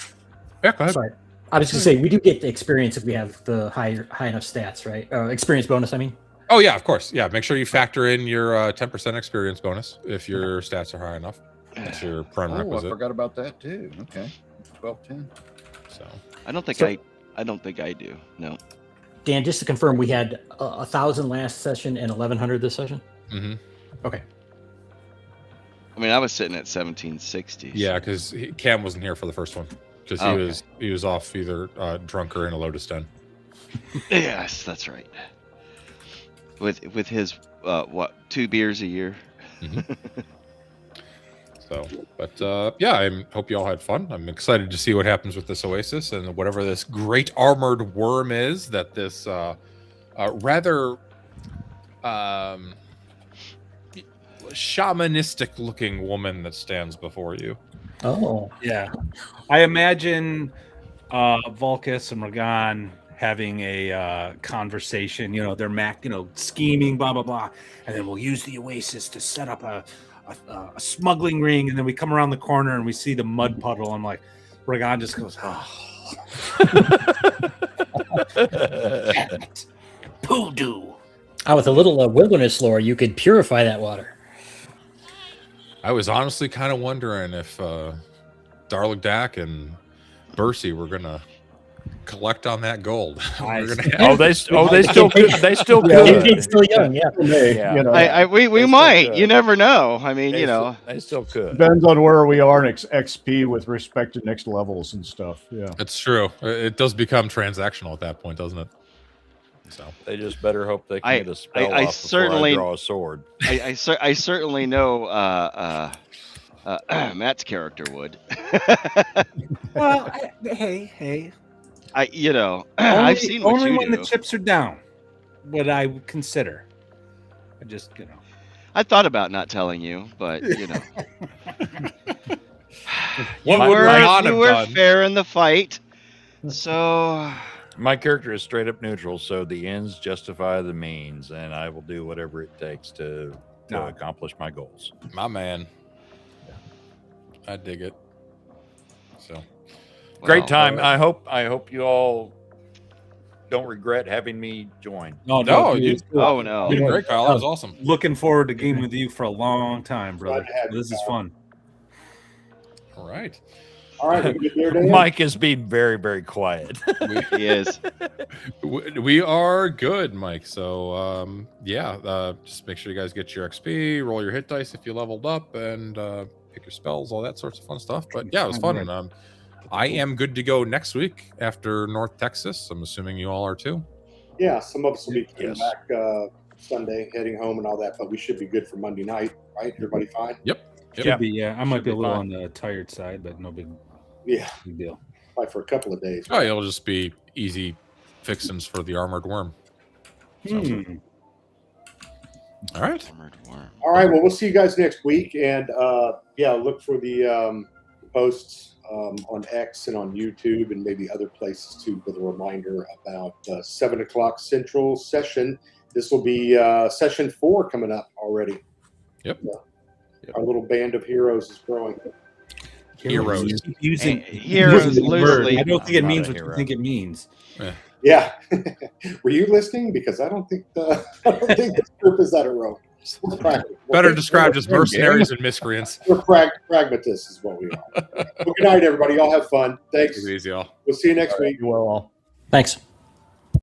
yeah, go ahead. sorry, I was going to say we do get the experience if we have the high enough stats, right? Experience bonus, I mean. Oh yeah, of course. Yeah, make sure you factor in your 10% experience bonus if your stats are high enough. That's your prime Oh, I requisite. forgot about that too. Okay, 12-10. So, I don't think So- I don't think I do. No. Dan, just to confirm, we had 1,000 last session and 1,100 this session. mhm. Okay. I mean, I was sitting at 1760. Yeah, because Cam wasn't here for the first one because Oh, okay. he was off either drunk or in a Lotus Den. Yes, that's right. With his 2 beers a year. So, but yeah, I hope you all had fun. I'm excited to see what happens with this oasis and whatever this great armored worm is that this rather shamanistic looking woman that stands before you. Oh. Yeah, I imagine Vulcus and Ragan having a conversation. You know, they're scheming, blah blah blah, and then we'll use the oasis to set up a smuggling ring, and then we come around the corner and we see the mud puddle. I'm like, Ragan just goes, "Oh, damn it, poodoo." With a little wilderness lore, you could purify that water. I was honestly kind of wondering if Darlig Dak and Bercy were gonna collect on that gold. We're gonna They still could. They still It's could. still young, yeah. Yeah. You know, We They still might. could. You never know. I mean, They still could. depends on where we are in XP with respect to next levels and stuff. Yeah. It's true. It does become transactional at that point, doesn't it? So They just better hope they can get a spell I off certainly- before I draw a sword. I certainly know Matt's character would. Well, hey. I've seen what only you when do. the chips are down would I consider. I just, I thought about not telling you, but you know, What you would Ragan have were done? fair in the fight. So My character is straight up neutral, so the ends justify the means, and I will do whatever it takes to No. accomplish my goals. My man. I dig it. So Great time. uh, I hope you all don't regret having me join. No, you- oh no. you did great, Kyle. That was awesome. Looking forward to gaming with you for a long time, brother. Glad to have you, This is Kyle. fun. All right. All right, we good there, Dan? Mike is being very, very quiet. He is. We are good, Mike. So just make sure you guys get your XP, roll your hit dice if you leveled up, and pick your spells, all that sorts of fun stuff. But yeah, it was fun. I am good to go next week after North Texas. I'm assuming you all are too. Yeah, some of us will be coming Yes. back Sunday, heading home and all that, but we should be good for Monday night, right? Everybody fine? Should be, yeah. I might be a be little fine. on the tired side, but no big Yeah, deal. probably for a couple of days. Oh, it'll just be easy fixins for the armored worm. Sounds good. All right. Armored worm. All right, well, we'll see you guys next week, and look for the posts on X and on YouTube and maybe other places too, with a reminder about 7 o'clock Central session. This will be session 4 coming up already. Yep. Our little band of heroes is growing. Heroes. Keep using Heroes using the word. loosely. I don't think it I'm means not a what you hero. think it means. Yeah. Were you listening? Because I don't think this group is that heroic. We're Better described as mercenaries and miscreants. We're pragmatists is what we are. Well, good night, everybody. Y'all have fun. Thanks. Take it easy, y'all. We'll see you next week. Well, Thanks.